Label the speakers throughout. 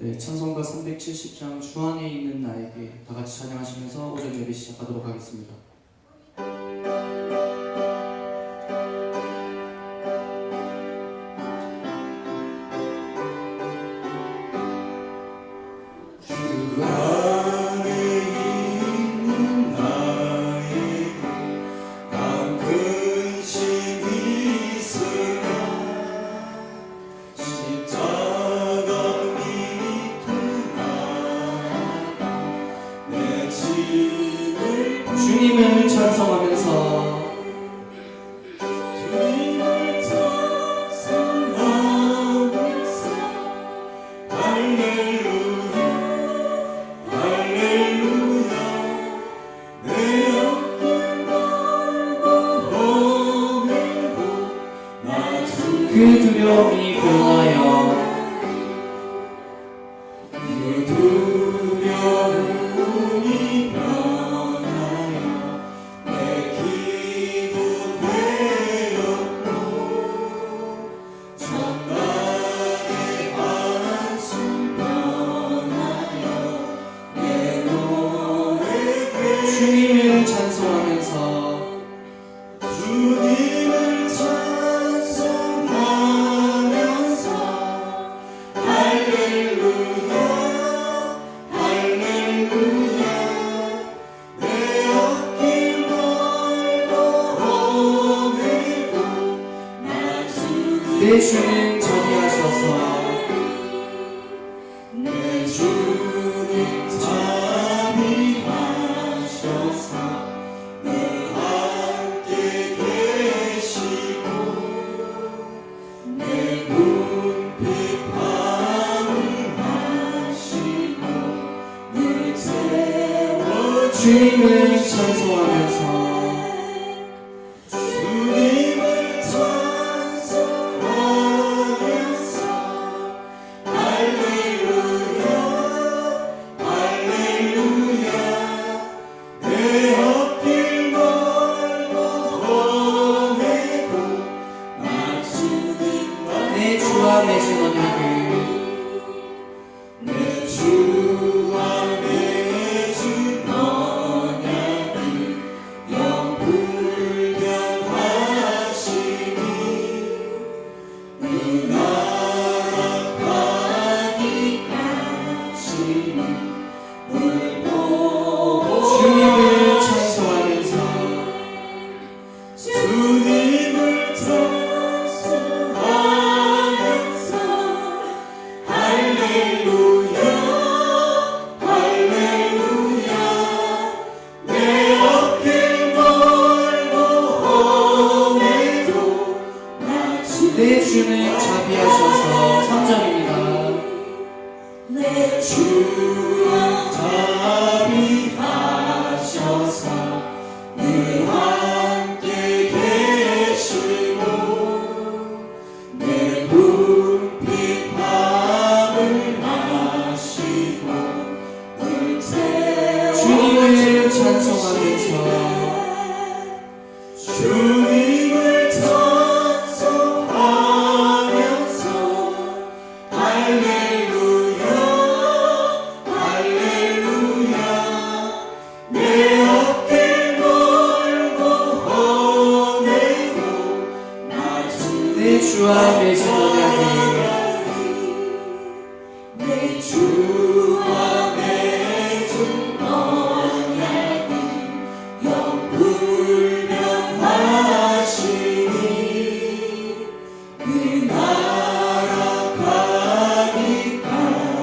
Speaker 1: 네, 찬송가 370장 주 안에 있는 나에게 다 같이 찬양하시면서 오전 예배 시작하도록 하겠습니다. 주님을 찬송하면서 그 두려움이 변하여 주님을 찬송하면서 내 주는 자비하셔서 주님을 찬송하면서 내 주와 맺은 언약을 주님을 찬송하면서 내 주는 자비하셔서 3절입니다.
Speaker 2: 내 주는 자비하셔서 늘 함께 계시고 내 궁핍함을 아시고 늘 세워
Speaker 1: 주님을 찬송하면서
Speaker 2: 주님을 찬송하면서 할렐루야 할렐루야 내 어깨 걸고 허내고 나
Speaker 1: 내 주와 맺은 언약을
Speaker 2: 내 주와 맺은 언약이 영불변하시니 그 나라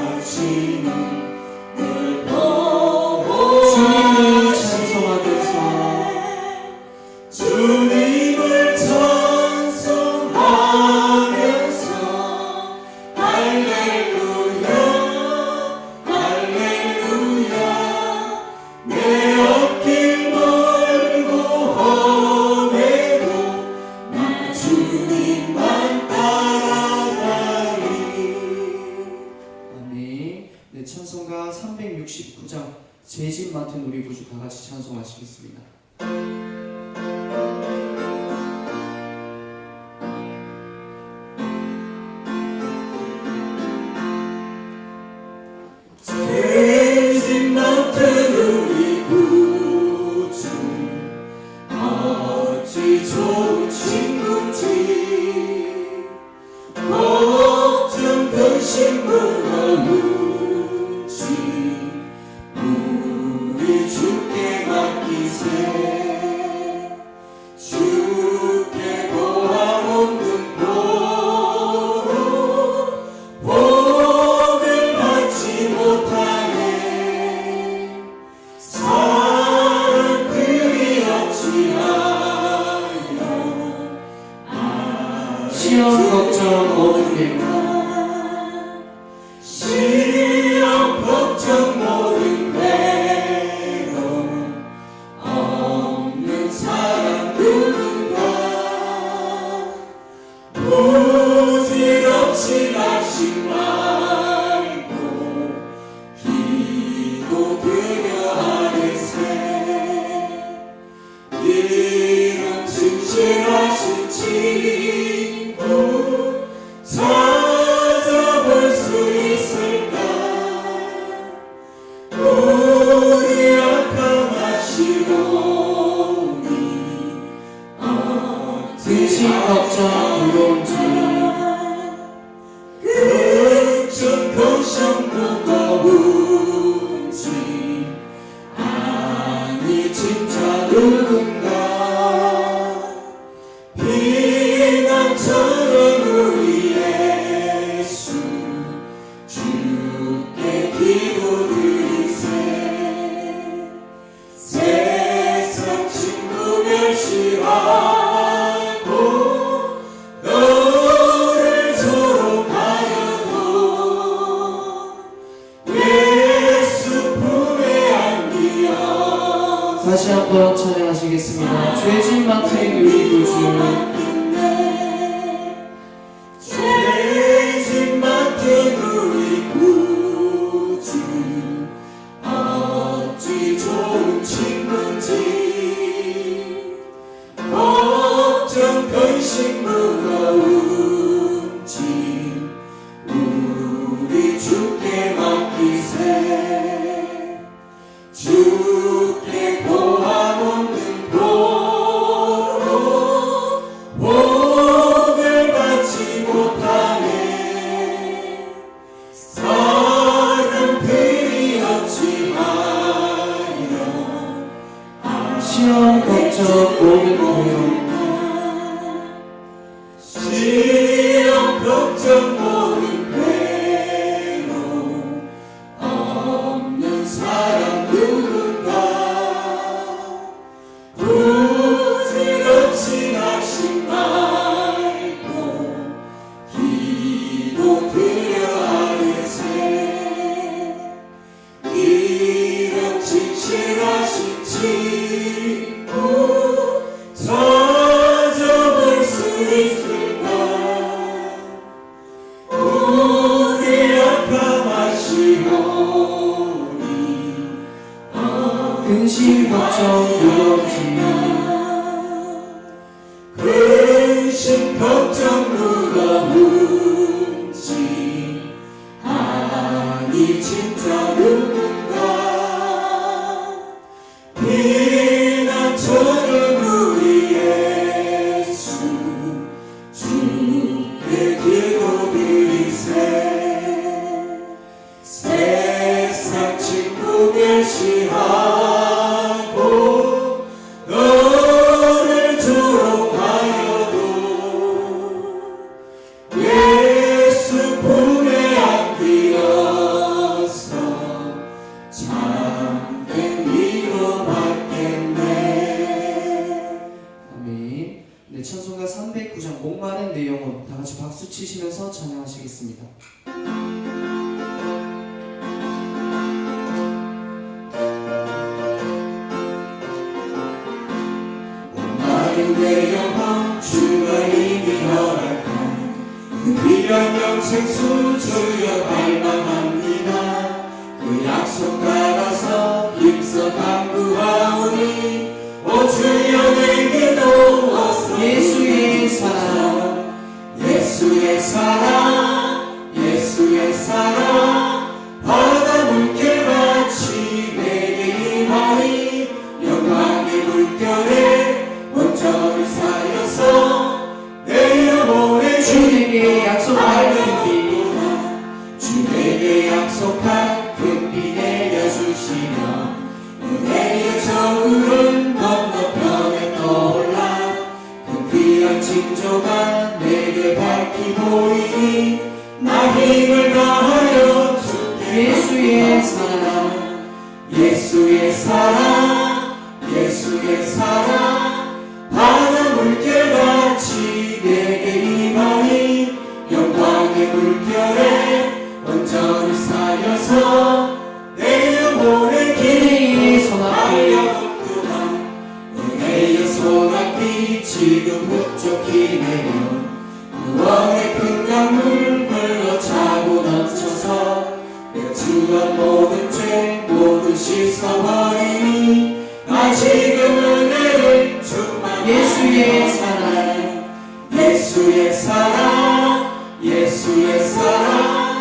Speaker 2: 가기까지는 늘 보고
Speaker 1: 주님을 찬송하면서
Speaker 2: 주님을 찬송하면서 할렐루야 할렐루야 내 어깨 걸고 허내고 나 주님만 따라가리.
Speaker 1: 아멘. 네, 찬송가 369장 제집 맡은 우리 구주 다 같이 찬송하시겠습니다.
Speaker 2: 근심 무거운지 우리 주께 맡기세. 주께 고함 없는 고로 복을 받지 못하네. 사람들이 어찌하여
Speaker 1: 시험 걱정 모든 괴로움
Speaker 2: 시험 걱정 모든 괴로움 없는 사람 누군가. 부질없이 낙심 말고 기도드려 하리세. 이런 진실하신 친구 찾아볼 수 있을까. 우리 악함하시오니
Speaker 1: 근심 걱정 무거운지
Speaker 2: 걱정 걱정 무거운지 아니 진짜 누군가. 비난처럼 우리 예수 주께 기도드리세. 세상 친구 멸시하고 너를 조롱하여도 예수 품에 안기어.
Speaker 1: 다시 한번 찬양하시겠습니다. 죄진 맡은 우리 구주
Speaker 2: 죄진 맡은 우리 구주 어찌 좋은 친구인지. 걱정 근심 무거운지 우리 주께 맡기세. 주께 고함 없는 고로 복을 받지 못하네. 사람들이 어찌하여
Speaker 1: 시험 걱정 모든 괴로움
Speaker 2: 시험 걱정 모든 괴로움 없는 사람 누군가. 부질없이 낙심 말고 기도드려 하리세. 이런 진실하신 친구 찾아볼 수 있을까. 우리 악함하시오니
Speaker 1: 근심 걱정 무거운지
Speaker 2: 근심 걱정 무거운지 아니 진짜 누군가. 비난처럼 우리 예수 주께 기도드리세. 세상 친구 멸시하고 너를 조롱하여도 예수 품에 안기어서 참된 위로받겠네.
Speaker 1: 아멘. 네, 찬송가 309장 목마른 내 영혼 다 같이 박수 치시면서 찬양하시겠습니다.
Speaker 2: 목마른 내 영혼 주가 이미 허락한 그 귀한 영생수 주여 갈망합니다. 그 약속 따라서 힘써 간구하오니 오 주여 내게도 어서.
Speaker 1: 예수의 사랑
Speaker 2: 예수의 사랑 예수의 사랑 바다 물결같이 내게 임하니 영광의 물결에 온전히 살려서 내려보내
Speaker 1: 주에게 약속할 그 길
Speaker 2: 온전히 쌓여서 내 영혼의
Speaker 1: 은혜의 소낙비
Speaker 2: 은혜의 소낙비 지금 흡족히 내려 구원의 큰 강물 흘러 차고 넘쳐서 내 주한 모든 죄 모두 씻어버리니 나 지금 은혜를 충만하네.
Speaker 1: 예수의 사랑
Speaker 2: 예수의 사랑 예수의 사랑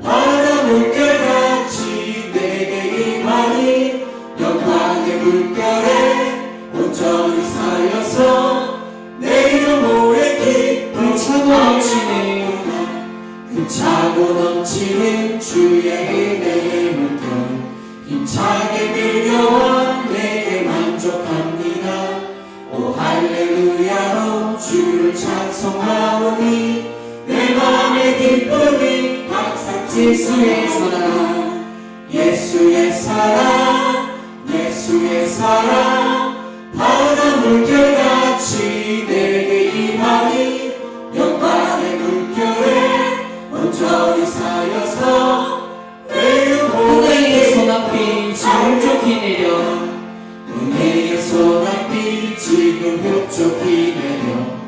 Speaker 2: 바다 물결같이 내게 임하니 영광의 물결에 온전히 쌓여서 내 영혼의 기쁨
Speaker 1: 차고 넘치는
Speaker 2: 그 차고 넘치는 주의 은혜의 물결 힘차게 밀려와 내게 만족합니다. 오 할렐루야로 주를 찬송하오니 내 맘의 기쁨이 항상
Speaker 1: 예수의 사랑
Speaker 2: 예수의 사랑 예수의 사랑 바다 물결같이 내게 임하니 영광의 물결에 온전히 쌓여서 내
Speaker 1: 은혜의
Speaker 2: 영혼의
Speaker 1: 소낙비 지금 흡족히 내려
Speaker 2: 은혜의 소낙비 지금 흡족히 내려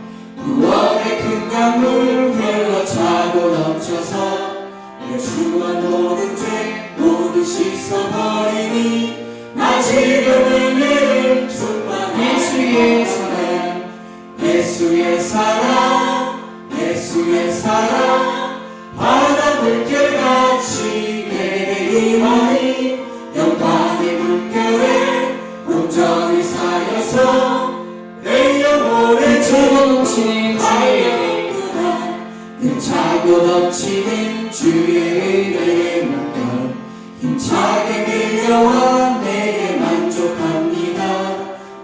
Speaker 2: 구원의 큰 강물 흘러 차고 넘쳐서 내 주한 모든 죄 모두 씻어버리니 나 지금 은혜를 충만하네.
Speaker 1: 예수의 사랑
Speaker 2: 예수의 사랑 예수의 사랑 바다 물결같이 내게 임하니 영광의 물결에 온전히 쌓여서 내 영혼의
Speaker 1: 차고 넘치는 주의
Speaker 2: 차고 넘치는 주의 은혜의 물결 힘차게 밀려와 내게 만족합니다.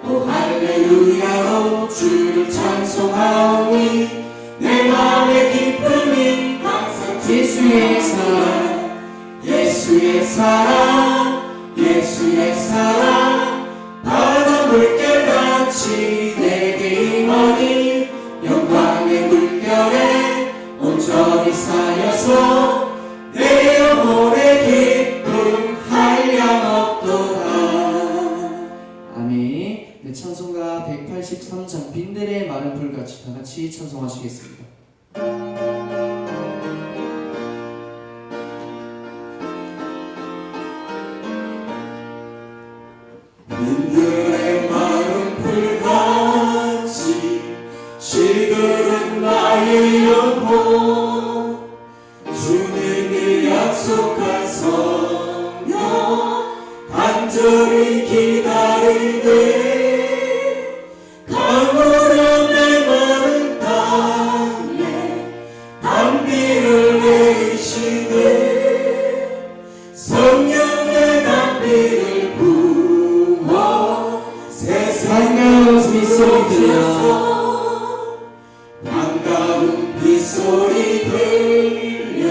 Speaker 2: 오 할렐루야로 주를 찬송하오니 내 맘의 기쁨이 항상
Speaker 1: 예수의 사랑
Speaker 2: 예수의 사랑 예수의 사랑 바다 물결같이 내게 임하니 영광의 물결에 온전히 쌓여서 내 영혼의 기쁨 한량없도다.
Speaker 1: 아멘. 네, 찬송가 183장 빈들의 마른 풀같이 다 같이 찬송하시겠습니다.
Speaker 2: 빈들의 마른 풀같이 시들은 나의 영혼 주님이 약속한 성령 간절히 기다리네 가물어 내 마른 땅에 단비를 내리시네 성령의 단비를 부어
Speaker 1: 반가운 빗소리 들려
Speaker 2: 반가운 빗소리 들려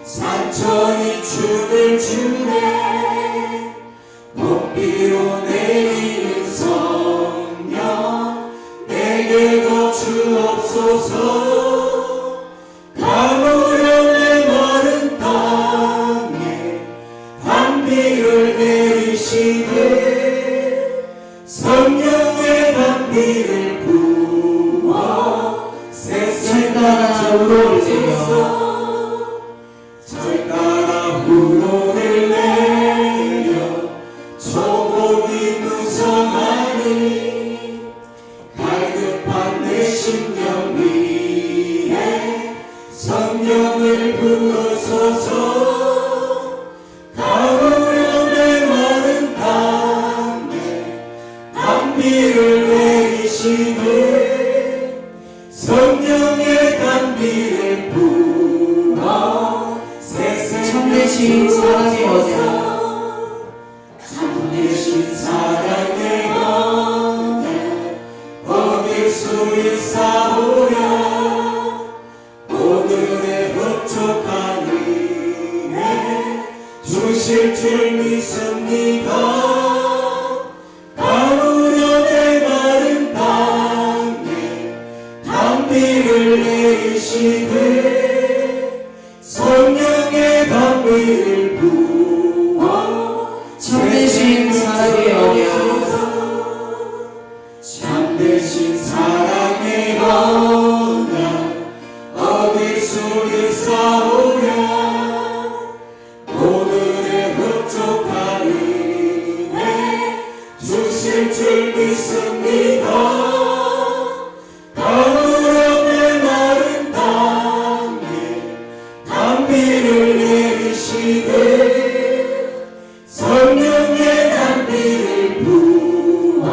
Speaker 2: 산천이 춤을 추네 봄비로 내리는 성령 내게도 주옵소서 가물어 내 마른 땅에 단비를 내리시네 성령의 단비를 부어
Speaker 1: 잘 따라 울어주세요.
Speaker 2: 잘 따라 후로를 내려 초복이 무성하니 갈급한 내 심령 위에 성령을 부으소서 가물어 내 마른 땅에 단비를 내리시네 성령의 단비를 부어
Speaker 1: 참되신 사랑의 언약
Speaker 2: 참되신 사랑의 언약 얻을 수 있사오랴 오늘의 흡족한 은혜 주실 줄 믿습니다. 가물어 내 마른 땅에 단비를 내리시되 성령의 단비를 부어
Speaker 1: 참되신 사랑의 언약
Speaker 2: 참되신 사랑의 언약 얻을 수 있사오랴. 오늘의 흡족한 은혜 주실 줄 믿습니다. 가물 없는 마른 땅에 단비를 내리시되 성령의 단비를 부어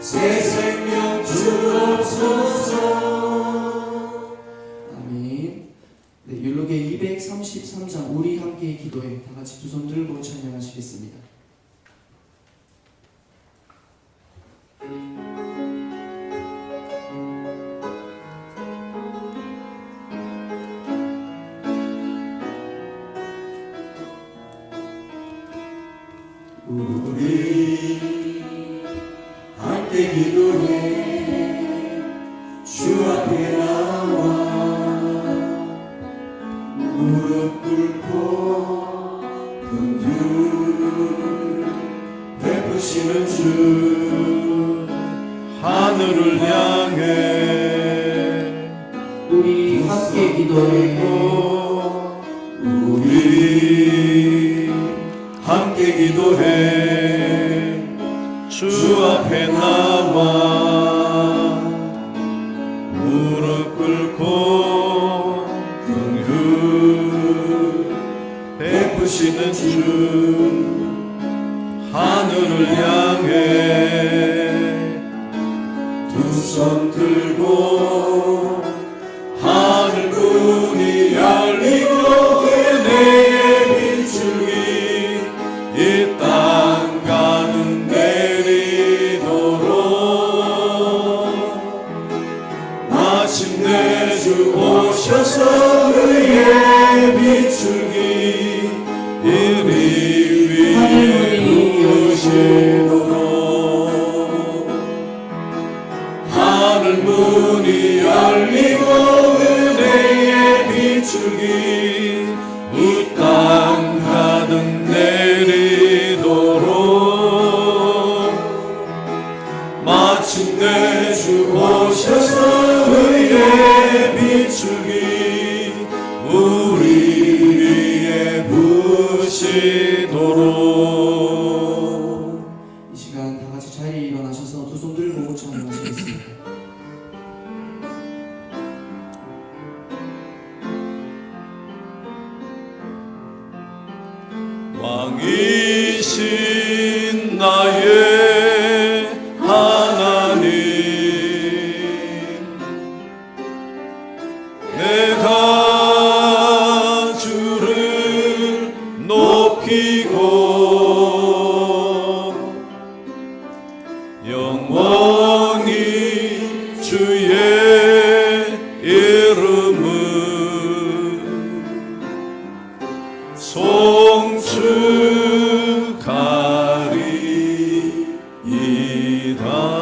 Speaker 2: 새 생명 주옵소서.
Speaker 1: 아멘. 네, 율록의 233장 우리 함께 기도해 다 같이 두 손 들고 찬양하시겠습니다.
Speaker 2: 우리 함께 기도해 주 앞에 나와 무릎 꿇고 긍휼 베푸시는 주 하늘을 향해
Speaker 1: 우리 함께 기도해
Speaker 2: 우리 함께 기도해 주 앞에 나와 무릎 꿇고 긍휼 베푸시는 주 하늘을 향해 두 손 들고 하늘 문이 열리고 은혜의 빛줄기 이 땅 가는 내리도록 마침내 주 오셔서 의의 빛줄기 이리 위에 부으시도록 하늘 문이 열리고 은혜의 빛줄기 이 땅 가득 내리도록 마침내 주 오셔서 의의 빛줄기 우리 위에 부으시도록.
Speaker 1: 이 시간 다 같이 자리에 일어나셔서 두 손 들고 찬양하시겠습니다.
Speaker 2: 왕이신 나의 하나님 내가 주를 높이고 영원히 주의 이름을 송축하리이다.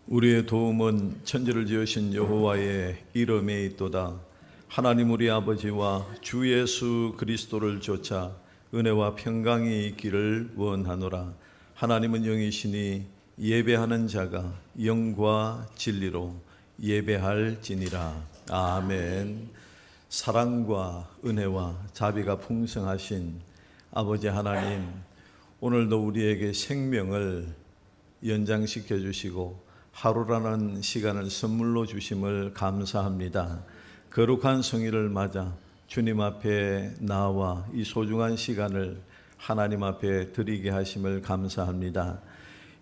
Speaker 2: 우리의 도움은 천지를 지으신 여호와의 이름에 있도다. 하나님 우리 아버지와 주 예수 그리스도를 좇아 은혜와 평강이 있기를 원하노라. 하나님은 영이시니 예배하는 자가 영과 진리로 예배할지니라. 아멘. 사랑과 은혜와 자비가 풍성하신 아버지 하나님, 오늘도 우리에게 생명을 연장시켜 주시고 하루라는 시간을 선물로 주심을 감사합니다. 거룩한 성일을 맞아 주님 앞에 나와 이 소중한 시간을 하나님 앞에 드리게 하심을 감사합니다.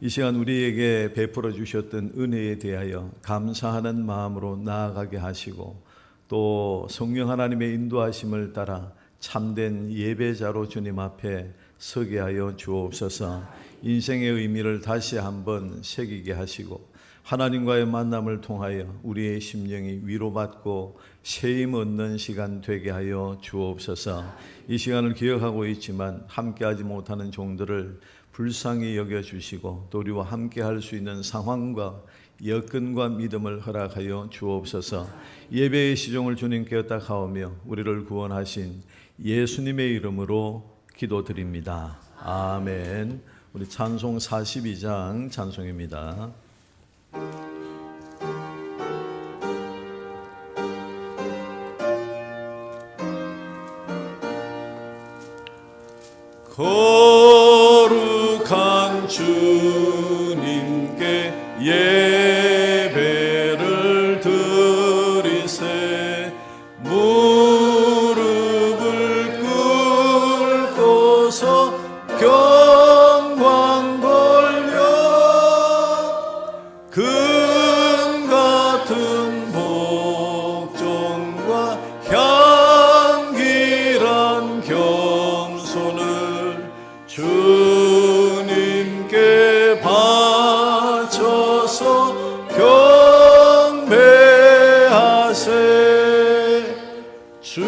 Speaker 2: 이 시간 우리에게 베풀어 주셨던 은혜에 대하여 감사하는 마음으로 나아가게 하시고 또 성령 하나님의 인도하심을 따라 참된 예배자로 주님 앞에 서게 하여 주옵소서. 인생의 의미를 다시 한번 새기게 하시고 하나님과의 만남을 통하여 우리의 심령이 위로받고 새 힘 얻는 시간 되게 하여 주옵소서. 이 시간을 기억하고 있지만 함께하지 못하는 종들을 불쌍히 여겨주시고 또 우리와 함께할 수 있는 상황과 여건과 믿음을 허락하여 주옵소서. 예배의 시종을 주님께 딱하오며 우리를 구원하신 예수님의 이름으로 기도드립니다. 아멘. 우리 찬송 42장 찬송입니다. 거룩한 주님께 예배를 드리세. 무릎을 꿇고서 경광 돌려 금 같은 복종과 향기란 겸손을 주님께 바쳐서 경배하세. 주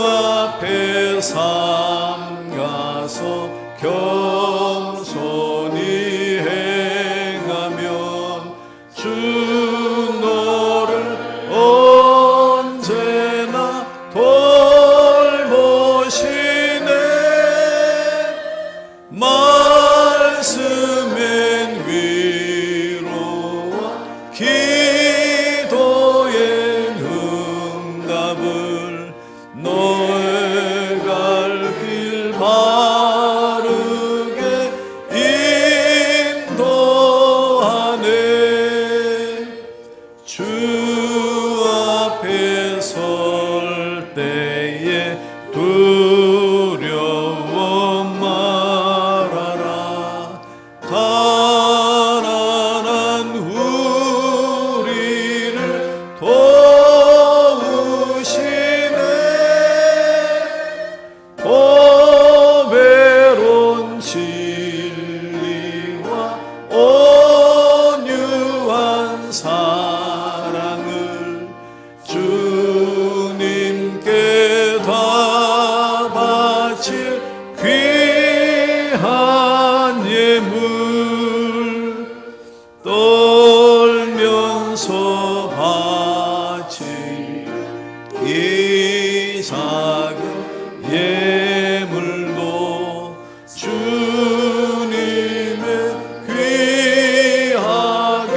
Speaker 2: 앞에 삼가서 겸손히 행하면 주 너를 언제나 돌보시네. 말씀엔 위로와 기도엔 응답을 너의 갈 길 바르게 인도하네. 주 앞에 설 때에 두려워 말아라. 가난한 우리를 도우시네. 보배로운 진리와 온유한 사랑을 주님께 다 바칠 귀한 예물 떨면서 바칠 이 작은 예물도 주님의 귀하게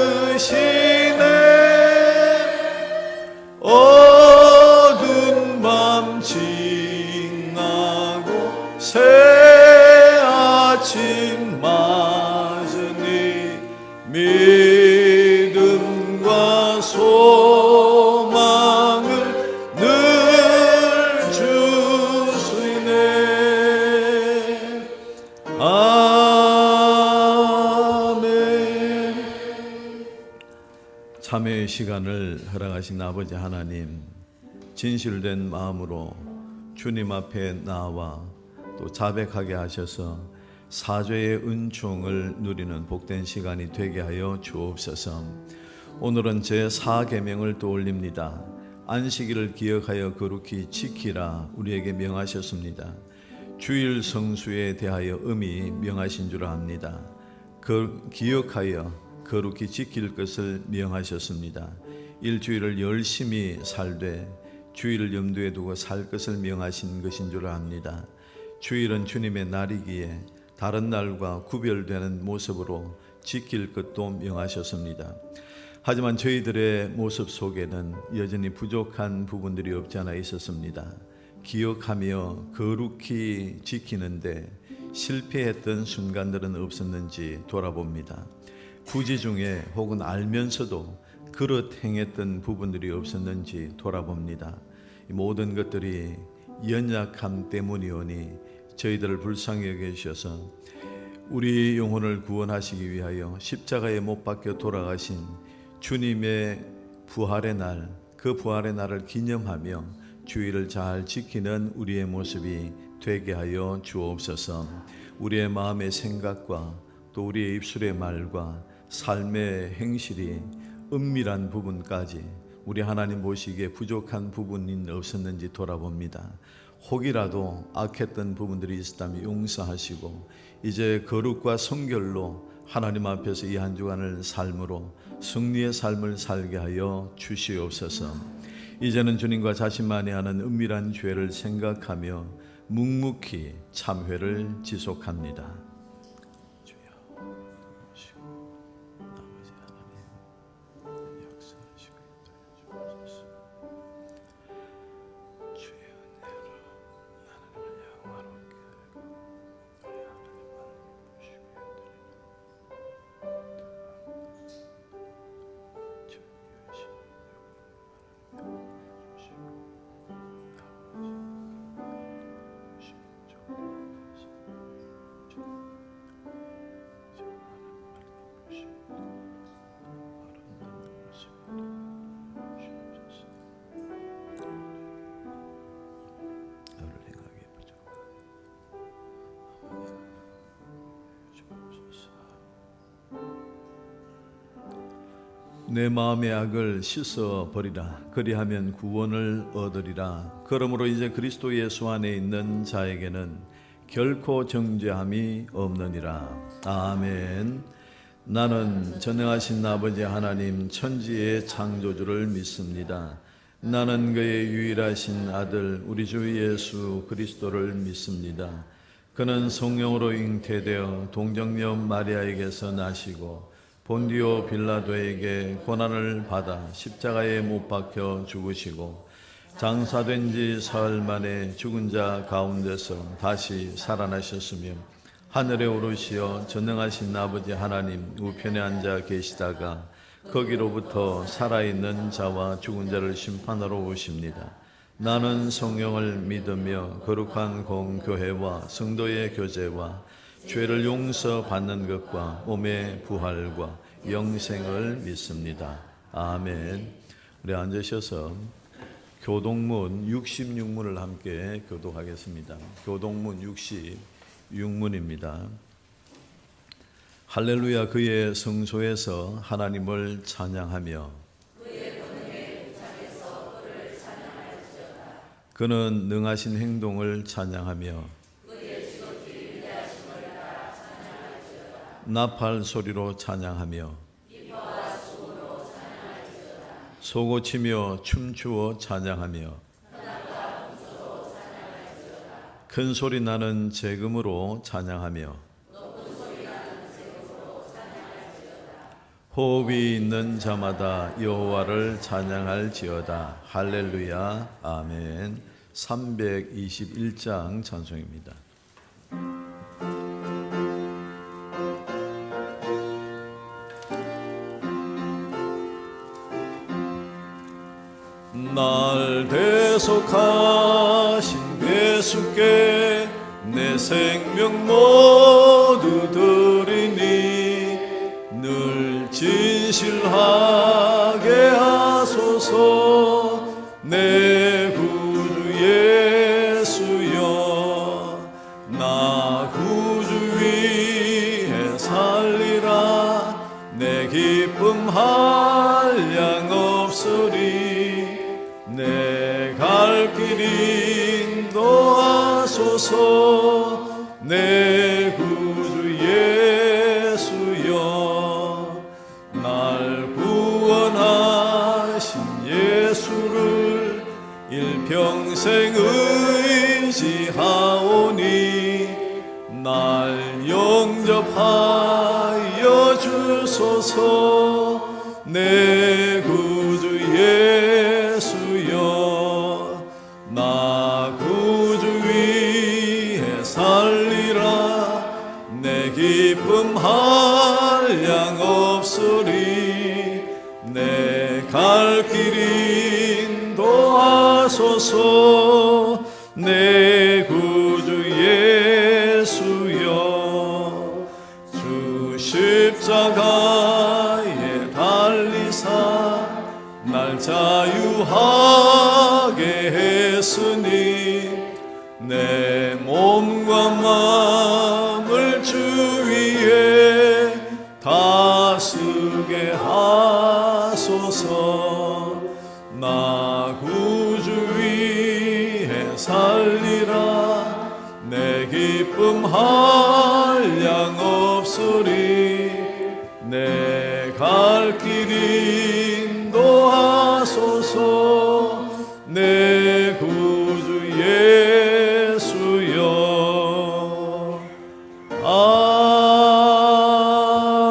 Speaker 2: 받으시네. 어두운 밤 지나고 새 아침 맞으니 믿음과 소망을 늘 주시네. 아멘. 참회의 시간을 허락하신 아버지 하나님, 진실된 마음으로 주님 앞에 나와 또 자백하게 하셔서 사죄의 은총을 누리는 복된 시간이 되게 하여 주옵소서. 오늘은 제4계명을 떠올립니다. 안식일을 기억하여 거룩히 지키라 우리에게 명하셨습니다. 주일 성수에 대하여 음이 명하신 줄 압니다. 기억하여 거룩히 지킬 것을 명하셨습니다. 일주일을 열심히 살되 주일을 염두에 두고 살 것을 명하신 것인 줄 압니다. 주일은 주님의 날이기에 다른 날과 구별되는 모습으로 지킬 것도 명하셨습니다. 하지만 저희들의 모습 속에는 여전히 부족한 부분들이 없지 않아 있었습니다. 기억하며 거룩히 지키는데 실패했던 순간들은 없었는지 돌아봅니다. 부지 중에 혹은 알면서도 그릇 행했던 부분들이 없었는지 돌아봅니다. 이 모든 것들이 연약함 때문이오니 저희들을 불쌍히 여기셔서 우리 영혼을 구원하시기 위하여 십자가에 못 박혀 돌아가신 주님의 부활의 날, 그 부활의 날을 기념하며 주의를 잘 지키는 우리의 모습이 되게 하여 주옵소서. 우리의 마음의 생각과 또 우리의 입술의 말과 삶의 행실이 은밀한 부분까지 우리 하나님 보시기에 부족한 부분이 없었는지 돌아봅니다. 혹이라도 악했던 부분들이 있었다면 용서하시고 이제 거룩과 성결로 하나님 앞에서 이 한 주간을 삶으로 승리의 삶을 살게 하여 주시옵소서. 이제는 주님과 자신만이 하는 은밀한 죄를 생각하며 묵묵히 참회를 지속합니다. 내 마음의 악을 씻어 버리라. 그리하면 구원을 얻으리라. 그러므로 이제 그리스도 예수 안에 있는 자에게는 결코 정죄함이 없느니라. 아멘. 나는 전능하신 아버지 하나님 천지의 창조주를 믿습니다. 나는 그의 유일하신 아들 우리 주 예수 그리스도를 믿습니다. 그는 성령으로 잉태되어 동정녀 마리아에게서 나시고 본디오 빌라도에게 고난을 받아 십자가에 못 박혀 죽으시고 장사된 지 사흘 만에 죽은 자 가운데서 다시 살아나셨으며 하늘에 오르시어 전능하신 아버지 하나님 우편에 앉아 계시다가 거기로부터 살아있는 자와 죽은 자를 심판하러 오십니다. 나는 성령을 믿으며 거룩한 공교회와 성도의 교제와 죄를 용서받는 것과 몸의 부활과 영생을 믿습니다. 아멘. 우리 앉으셔서 교동문 66문을 함께 교독하겠습니다. 교동문 66문입니다. 할렐루야. 그의 성소에서 하나님을 찬양하며 그는 능하신 행동을 찬양하며 나팔 소리로 찬양하며 소고치며 춤추어 찬양하며 큰 소리 나는 재금으로 찬양하며 호흡이 있는 자마다 여호와를 찬양할지어다. 할렐루야. 아멘. 321장 찬송입니다. 날 대속하신 예수께 내 생명 모두 드리니 늘 진실하게 하소서. 내 구주 예수여 나 구주 위에 살리라. 내 기쁨 한량 없으리. 내 갈 길 인도하소서. 내 구주 예수여 날 구원하신 예수를 일평생 의지하오니 날 영접하여 주소서. 내 구주 예수여 나 구주 위에 살리라. 내 기쁨 한량 없으리. 내 갈 길 인도하소서. 내 구주 거주하게 했으니 내 몸과 마음을 주 위에 다스게 하소서. 나 구주 위에 살리라. 내 기쁨 한량 없으리. 내 갈 길 인도하소서. 내 구주 예수여.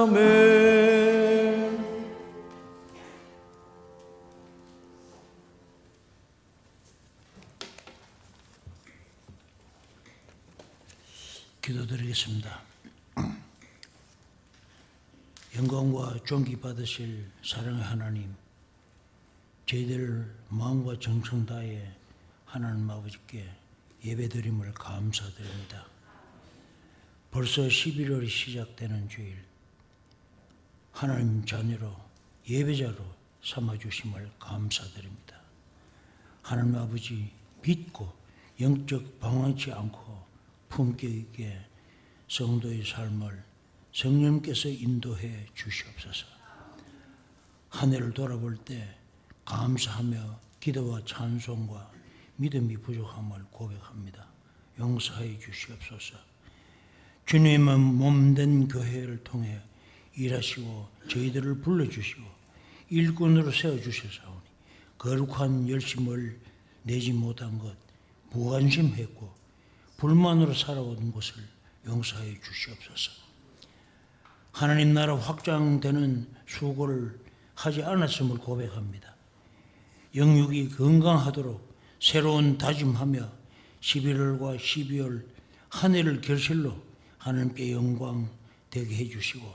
Speaker 2: 아멘.
Speaker 3: 기도드리겠습니다. 영광과 존귀 받으실 사랑의 하나님, 저희들 마음과 정성 다해 하나님 아버지께 예배드림을 감사드립니다. 벌써 11월이 시작되는 주일, 하나님 자녀로 예배자로 삼아주심을 감사드립니다. 하나님 아버지 믿고 영적 방황치 않고 품격 있게 성도의 삶을 성령께서 인도해 주시옵소서. 한 해를 돌아볼 때 감사하며 기도와 찬송과 믿음이 부족함을 고백합니다. 용서해 주시옵소서. 주님은 몸된 교회를 통해 일하시고 저희들을 불러주시고 일꾼으로 세워주셨사오니 거룩한 열심을 내지 못한 것, 무관심했고 불만으로 살아온 것을 용서해 주시옵소서. 하나님 나라 확장되는 수고를 하지 않았음을 고백합니다. 영육이 건강하도록 새로운 다짐하며 11월과 12월 한 해를 결실로 하나님께 영광 되게 해주시고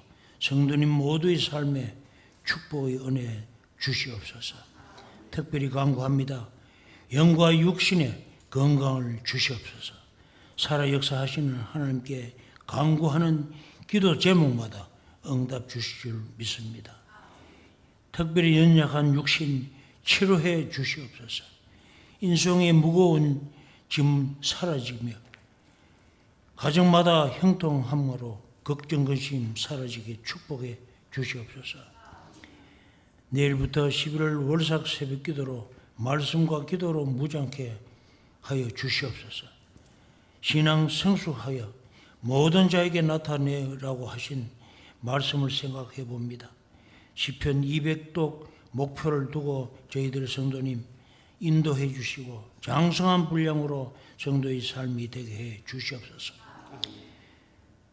Speaker 3: 성도님 모두의 삶에 축복의 은혜 주시옵소서. 특별히 간구합니다. 영과 육신의 건강을 주시옵소서. 살아 역사하시는 하나님께 간구하는 기도 제목마다 응답 주실 줄 믿습니다. 특별히 연약한 육신 치료해 주시옵소서. 인성의 무거운 짐 사라지며 가정마다 형통함으로 걱정 근심 사라지게 축복해 주시옵소서. 내일부터 11월 월삭 새벽 기도로 말씀과 기도로 무장케 하여 주시옵소서. 신앙 성숙하여 모든 자에게 나타내라고 하신 말씀을 생각해 봅니다. 시편 200독 목표를 두고 저희들 성도님 인도해 주시고 장성한 분량으로 성도의 삶이 되게 해 주시옵소서.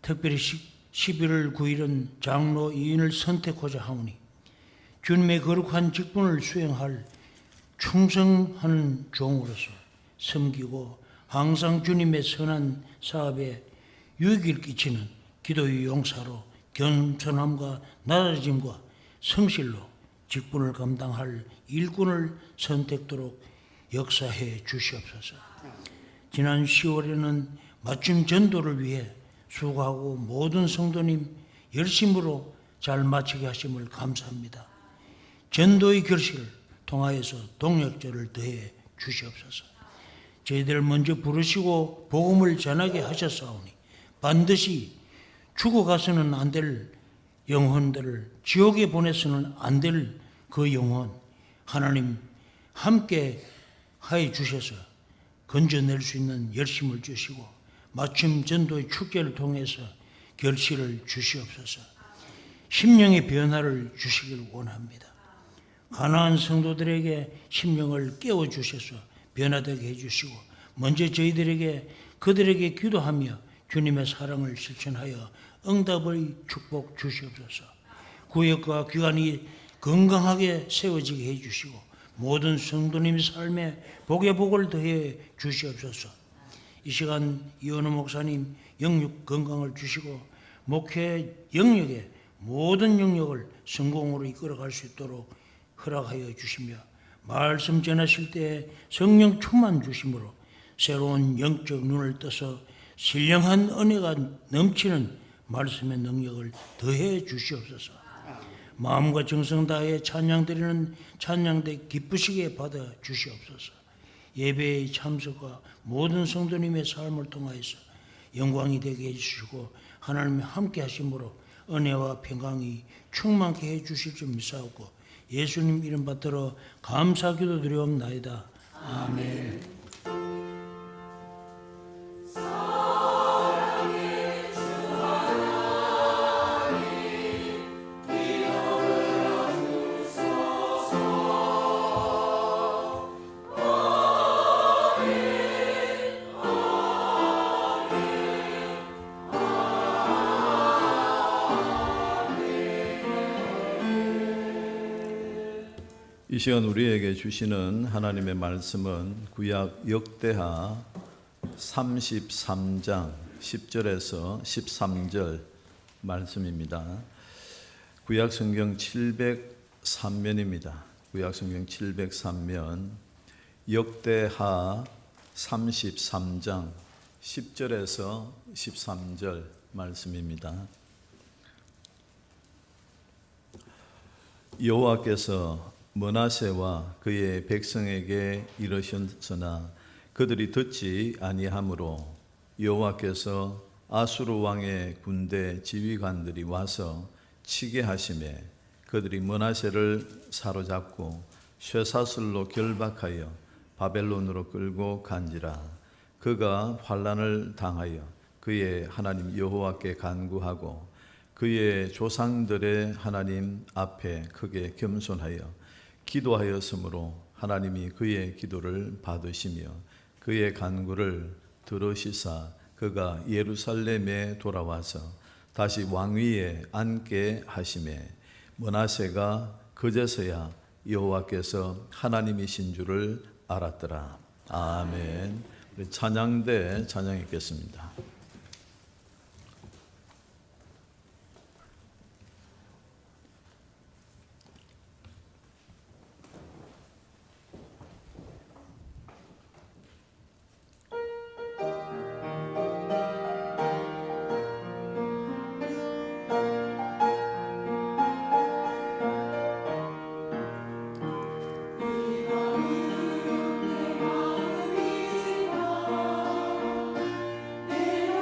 Speaker 3: 특별히 11월 9일은 장로 2인을 선택하고자 하오니 주님의 거룩한 직분을 수행할 충성하는 종으로서 섬기고 항상 주님의 선한 사업에 유익을 끼치는 기도의 용사로 겸손함과 낮아짐과 성실로 직분을 감당할 일꾼을 선택토록 역사해 주시옵소서. 지난 10월에는 맞춤 전도를 위해 수고하고 모든 성도님 열심으로 잘 마치게 하심을 감사합니다. 전도의 결실을 통하여서 동력절을 더해 주시옵소서. 저희들 먼저 부르시고 복음을 전하게 하셨사오니 반드시 죽어가서는 안 될 영혼들을 지옥에 보내서는 안 될 그 영혼 하나님 함께 하여 주셔서 건져낼 수 있는 열심을 주시고 맞춤 전도의 축제를 통해서 결실을 주시옵소서. 심령의 변화를 주시길 원합니다. 가난한 성도들에게 심령을 깨워주셔서 변화되게 해주시고 먼저 저희들에게 그들에게 기도하며 주님의 사랑을 실천하여 응답의 축복 주시옵소서. 구역과 기관이 건강하게 세워지게 해주시고 모든 성도님의 삶에 복의 복을 더해 주시옵소서. 이 시간 이원호 목사님 영육 건강을 주시고 목회 영역에 모든 영역을 성공으로 이끌어갈 수 있도록 허락하여 주시며 말씀 전하실 때 성령 충만 주심으로 새로운 영적 눈을 떠서 신령한 은혜가 넘치는 말씀의 능력을 더해 주시옵소서. 마음과 정성 다해 찬양드리는 찬양대 기쁘시게 받아 주시옵소서. 예배의 참석과 모든 성도님의 삶을 통하여서 영광이 되게 해주시고 하나님이 함께 하심으로 은혜와 평강이 충만케 해주실 줄 믿사옵고 예수님 이름 받들어 감사 기도드리옵나이다. 아멘.
Speaker 2: 이 시간 우리에게 주시는 하나님의 말씀은 구약 역대하 33장 10절에서 13절 말씀입니다. 구약 성경 703면입니다. 구약 성경 703면 역대하 33장 10절에서 13절 말씀입니다. 여호와께서 므낫세와 그의 백성에게 이르셨으나 그들이 듣지 아니하므로 여호와께서 아수르 왕의 군대 지휘관들이 와서 치게 하시매 그들이 므낫세를 사로잡고 쇠사슬로 결박하여 바벨론으로 끌고 간지라. 그가 환난을 당하여 그의 하나님 여호와께 간구하고 그의 조상들의 하나님 앞에 크게 겸손하여 기도하였으므로 하나님이 그의 기도를 받으시며 그의 간구를 들으시사 그가 예루살렘에 돌아와서 다시 왕위에 앉게 하시매 므낫세가 그제서야 여호와께서 하나님이신 줄을 알았더라. 아멘. 우리 찬양대 찬양했겠습니다.
Speaker 4: 내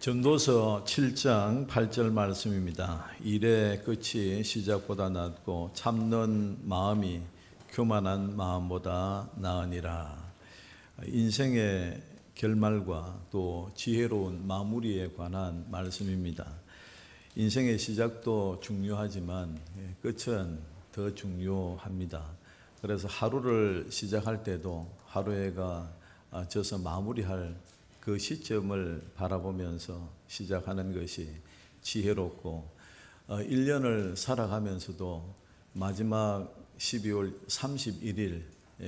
Speaker 2: 전도서 7장 8절 말씀입니다. 일의 끝이 시작보다 낫고 참는 마음이 교만한 마음보다 나으니라. 인생의 결말과 또 지혜로운 마무리에 관한 말씀입니다. 인생의 시작도 중요하지만 끝은 더 중요합니다. 그래서 하루를 시작할 때도 하루가 져서 마무리할 그 시점을 바라보면서 시작하는 것이 지혜롭고 1년을 살아가면서도 마지막 12월 31일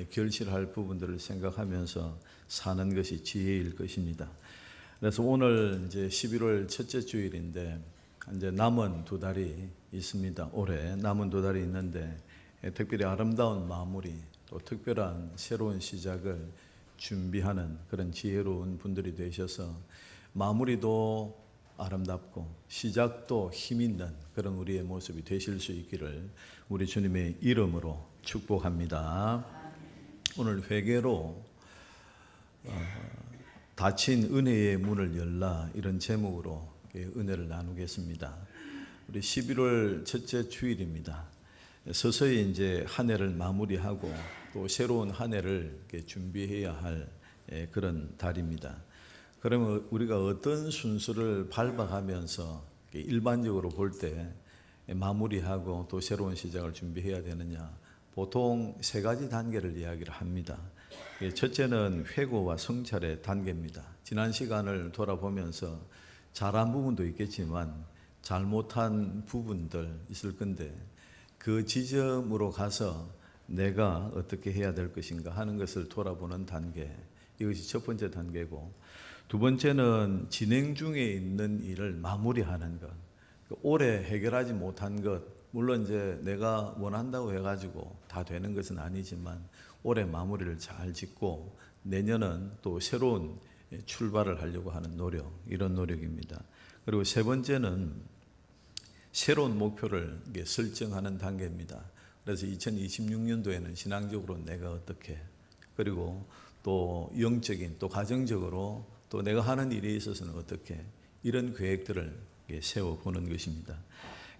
Speaker 2: 결실할 부분들을 생각하면서 사는 것이 지혜일 것입니다. 그래서 오늘 이제 11월 첫째 주일인데 이제 남은 2달이 있습니다. 올해 남은 2달이 있는데 특별히 아름다운 마무리 또 특별한 새로운 시작을 준비하는 그런 지혜로운 분들이 되셔서 마무리도 아름답고 시작도 힘 있는 그런 우리의 모습이 되실 수 있기를 우리 주님의 이름으로 축복합니다. 오늘 회개로 닫힌 은혜의 문을 열라 이런 제목으로 은혜를 나누겠습니다. 우리 11월 첫째 주일입니다. 서서히 이제 한 해를 마무리하고 또 새로운 한 해를 준비해야 할 그런 달입니다. 그러면 우리가 어떤 순서를 밟아가면서 일반적으로 볼 때 마무리하고 또 새로운 시작을 준비해야 되느냐? 보통 3가지 단계를 이야기를 합니다. 첫째는 회고와 성찰의 단계입니다. 지난 시간을 돌아보면서 잘한 부분도 있겠지만 잘못한 부분들 있을 건데 그 지점으로 가서 내가 어떻게 해야 될 것인가 하는 것을 돌아보는 단계, 이것이 첫 번째 단계고, 두 번째는 진행 중에 있는 일을 마무리하는 것. 올해 해결하지 못한 것, 물론 이제 내가 원한다고 해가지고 다 되는 것은 아니지만 올해 마무리를 잘 짓고 내년은 또 새로운 출발을 하려고 하는 노력, 이런 노력입니다. 그리고 세 번째는 새로운 목표를 설정하는 단계입니다. 그래서 2026년도에는 신앙적으로 내가 어떻게, 그리고 또 영적인, 또 가정적으로 또 내가 하는 일에 있어서는 어떻게, 이런 계획들을 세워보는 것입니다.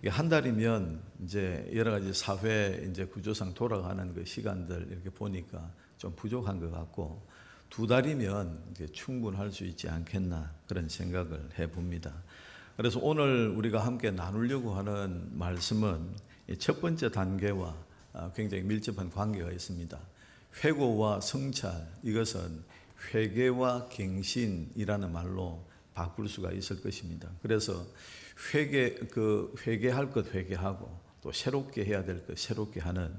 Speaker 2: 한 달이면 이제 여러 가지 사회 이제 구조상 돌아가는 그 시간들 이렇게 보니까 좀 부족한 것 같고, 2달이면 이제 충분할 수 있지 않겠나 그런 생각을 해봅니다. 그래서 오늘 우리가 함께 나누려고 하는 말씀은 첫 번째 단계와 굉장히 밀접한 관계가 있습니다. 회고와 성찰, 이것은 회개와 갱신이라는 말로 바꿀 수가 있을 것입니다. 그래서 회개할 것 회개하고 또 새롭게 해야 될 것 새롭게 하는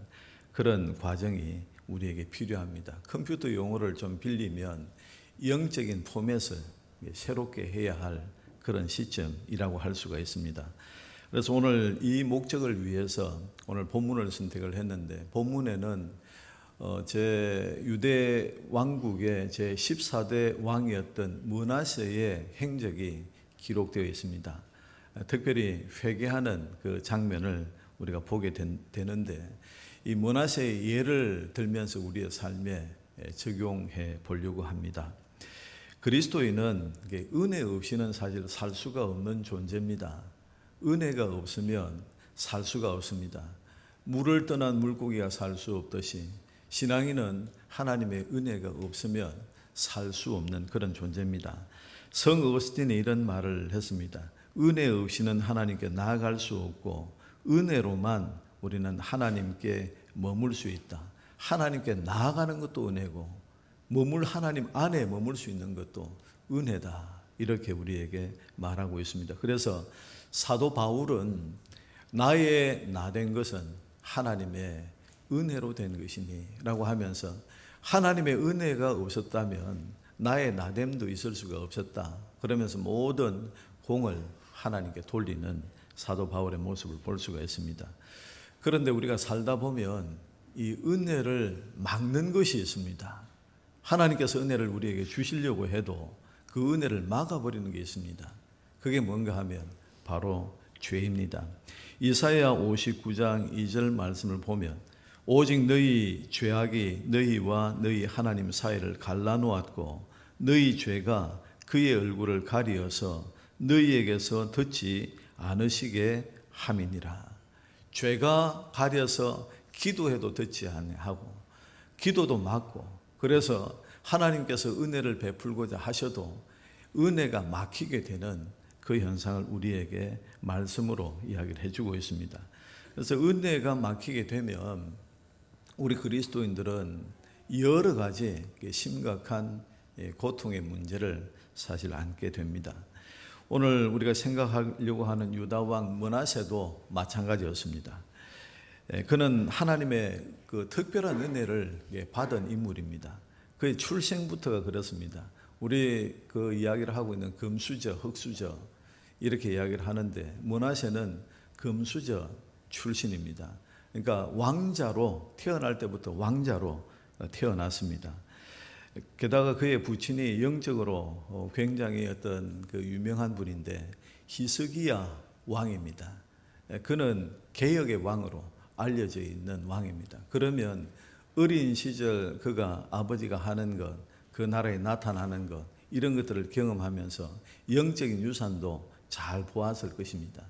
Speaker 2: 그런 과정이 우리에게 필요합니다. 컴퓨터 용어를 좀 빌리면 영적인 포맷을 새롭게 해야 할 그런 시점이라고 할 수가 있습니다. 그래서 오늘 이 목적을 위해서 오늘 본문을 선택을 했는데, 본문에는 제 유대 왕국의 제 14대 왕이었던 므낫세의 행적이 기록되어 있습니다. 특별히 회개하는 그 장면을 우리가 보게 되는데, 이 므낫세의 예를 들면서 우리의 삶에 적용해 보려고 합니다. 그리스도인은 은혜 없이는 사실 살 수가 없는 존재입니다. 은혜가 없으면 살 수가 없습니다. 물을 떠난 물고기가 살 수 없듯이 신앙인은 하나님의 은혜가 없으면 살 수 없는 그런 존재입니다. 성 어거스틴이 이런 말을 했습니다. 은혜 없이는 하나님께 나아갈 수 없고 은혜로만 우리는 하나님께 머물 수 있다. 하나님께 나아가는 것도 은혜고 하나님 안에 머물 수 있는 것도 은혜다. 이렇게 우리에게 말하고 있습니다. 그래서 사도 바울은 나의 나된 것은 하나님의 은혜로 된 것이니 라고 하면서 하나님의 은혜가 없었다면 나의 나됨도 있을 수가 없었다. 그러면서 모든 공을 하나님께 돌리는 사도 바울의 모습을 볼 수가 있습니다. 그런데 우리가 살다 보면 이 은혜를 막는 것이 있습니다. 하나님께서 은혜를 우리에게 주시려고 해도 그 은혜를 막아버리는 게 있습니다. 그게 뭔가 하면 바로 죄입니다. 이사야 59장 2절 말씀을 보면 오직 너희 죄악이 너희와 너희 하나님 사이를 갈라놓았고 너희 죄가 그의 얼굴을 가리어서 너희에게서 듣지 않으시게 함이니라. 죄가 가려서 기도해도 듣지 아니하고 기도도 막고, 그래서 하나님께서 은혜를 베풀고자 하셔도 은혜가 막히게 되는 그 현상을 우리에게 말씀으로 이야기를 해주고 있습니다. 그래서 은혜가 막히게 되면 우리 그리스도인들은 여러 가지 심각한 고통의 문제를 사실 안게 됩니다. 오늘 우리가 생각하려고 하는 유다 왕 므낫세도 마찬가지였습니다. 그는 하나님의 그 특별한 은혜를 받은 인물입니다. 그의 출생부터가 그렇습니다. 우리 그 이야기를 하고 있는 금수저, 흙수저 이렇게 이야기를 하는데 므낫세는 금수저 출신입니다. 그러니까 왕자로 태어날 때부터 왕자로 태어났습니다. 게다가 그의 부친이 영적으로 굉장히 어떤 그 유명한 분인데 히스기야 왕입니다. 그는 개혁의 왕으로 알려져 있는 왕입니다. 그러면 어린 시절 그가 아버지가 하는 것, 그 나라에 나타나는 것, 이런 것들을 경험하면서 영적인 유산도 잘 보았을 것입니다.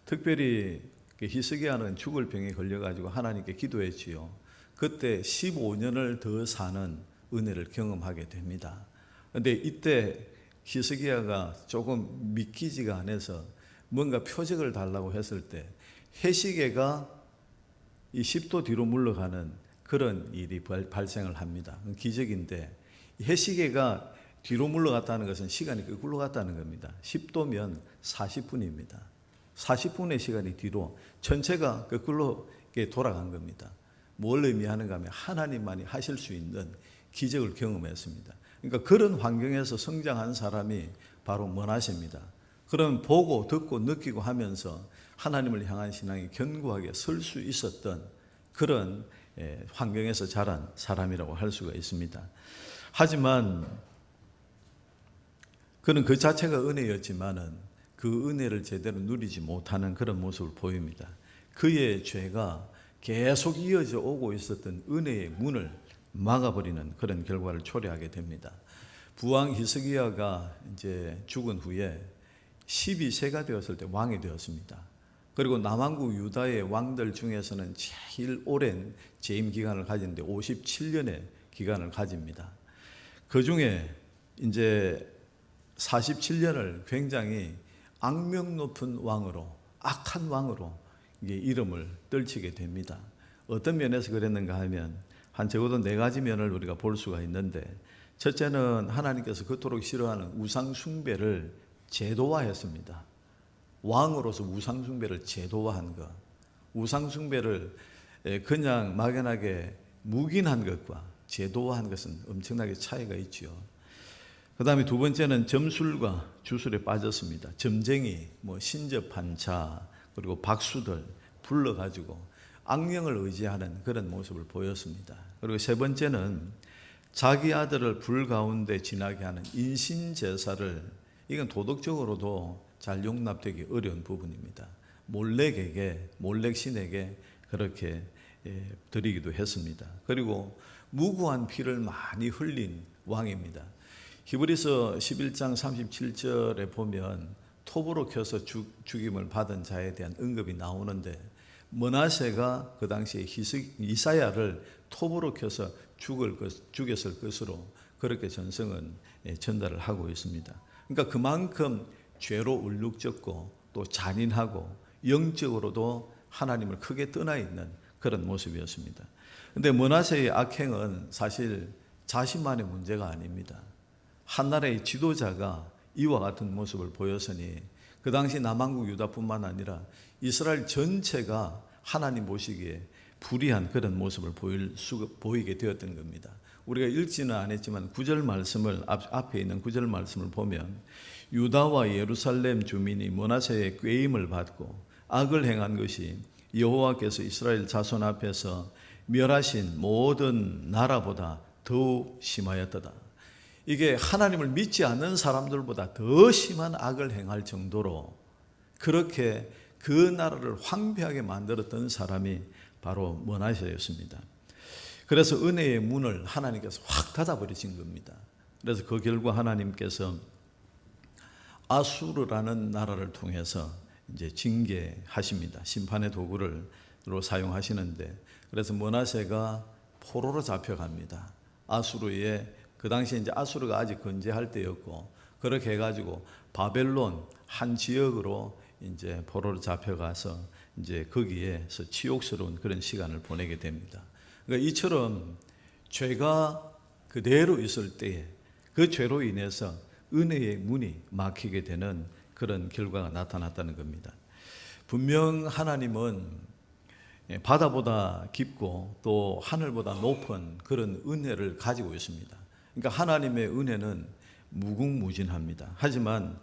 Speaker 2: 특별히 히스기야는 죽을 병에 걸려가지고 하나님께 기도했지요. 그때 15년을 더 사는 은혜를 경험하게 됩니다. 그런데 이때 히스기야가 조금 믿기지가 않아서 뭔가 표적을 달라고 했을 때 해시계가 이 10도 뒤로 물러가는 그런 일이 발생을 합니다. 기적인데 해시계가 뒤로 물러갔다는 것은 시간이 거꾸로 갔다는 겁니다. 10도면 40분입니다. 40분의 시간이 뒤로 전체가 거꾸로 돌아간 겁니다. 뭘 의미하는가 하면 하나님만이 하실 수 있는 기적을 경험했습니다. 그러니까 그런 환경에서 성장한 사람이 바로 므낫세입니다. 그럼 보고 듣고 느끼고 하면서 하나님을 향한 신앙이 견고하게 설 수 있었던 그런 환경에서 자란 사람이라고 할 수가 있습니다. 하지만 그는 그 자체가 은혜였지만은 그 은혜를 제대로 누리지 못하는 그런 모습을 보입니다. 그의 죄가 계속 이어져 오고 있었던 은혜의 문을 막아버리는 그런 결과를 초래하게 됩니다. 부왕 히스기야가 이제 죽은 후에 12세가 되었을 때 왕이 되었습니다. 그리고 남왕국 유다의 왕들 중에서는 제일 오랜 재임 기간을 가지는데 57년의 기간을 가집니다. 그 중에 이제 47년을 굉장히 악명 높은 왕으로, 악한 왕으로 이름을 떨치게 됩니다. 어떤 면에서 그랬는가 하면 한 적어도 4가지 면을 우리가 볼 수가 있는데, 첫째는 하나님께서 그토록 싫어하는 우상 숭배를 제도화했습니다. 왕으로서 우상 숭배를 제도화한 것, 우상 숭배를 그냥 막연하게 묵인한 것과 제도화한 것은 엄청나게 차이가 있죠. 그 다음에 두 번째는 점술과 주술에 빠졌습니다. 점쟁이, 신접한 자, 그리고 박수들 불러가지고 악령을 의지하는 그런 모습을 보였습니다. 그리고 세 번째는 자기 아들을 불 가운데 지나게 하는 인신제사를, 이건 도덕적으로도 잘 용납되기 어려운 부분입니다. 몰렉신에게 그렇게 드리기도 했습니다. 그리고 무고한 피를 많이 흘린 왕입니다. 히브리서 11장 37절에 보면 톱으로 켜서 죽임을 받은 자에 대한 언급이 나오는데, 므낫세가 그 당시에 이사야를 톱으로 켜서 죽였을 것으로 그렇게 전성은 전달을 하고 있습니다. 그러니까 그만큼 죄로 울룩졌고 또 잔인하고 영적으로도 하나님을 크게 떠나 있는 그런 모습이었습니다. 그런데 므낫세의 악행은 사실 자신만의 문제가 아닙니다. 한 나라의 지도자가 이와 같은 모습을 보였으니 그 당시 남왕국 유다뿐만 아니라 이스라엘 전체가 하나님 보시기에 불의한 그런 모습을 보이게 되었던 겁니다. 우리가 읽지는 않았지만 9절 말씀을 앞에 있는 9절 말씀을 보면 유다와 예루살렘 주민이 므낫세의 꾀임을 받고 악을 행한 것이 여호와께서 이스라엘 자손 앞에서 멸하신 모든 나라보다 더욱 심하였도다. 이게 하나님을 믿지 않는 사람들보다 더 심한 악을 행할 정도로 그렇게 그 나라를 황폐하게 만들었던 사람이 바로 므낫세였습니다. 그래서 은혜의 문을 하나님께서 확 닫아버리신 겁니다. 그래서 그 결과 하나님께서 아수르라는 나라를 통해서 이제 징계하십니다. 심판의 도구로 사용하시는데, 그래서 므낫세가 포로로 잡혀갑니다. 아수르에, 그 당시에 이제 아수르가 아직 건재할 때였고, 그렇게 해가지고 바벨론 한 지역으로 이제 포로로 잡혀가서 이제 거기에서 치욕스러운 그런 시간을 보내게 됩니다. 그러니까 이처럼 죄가 그대로 있을 때에 그 죄로 인해서 은혜의 문이 막히게 되는 그런 결과가 나타났다는 겁니다. 분명 하나님은 바다보다 깊고 또 하늘보다 높은 그런 은혜를 가지고 있습니다. 그러니까 하나님의 은혜는 무궁무진합니다. 하지만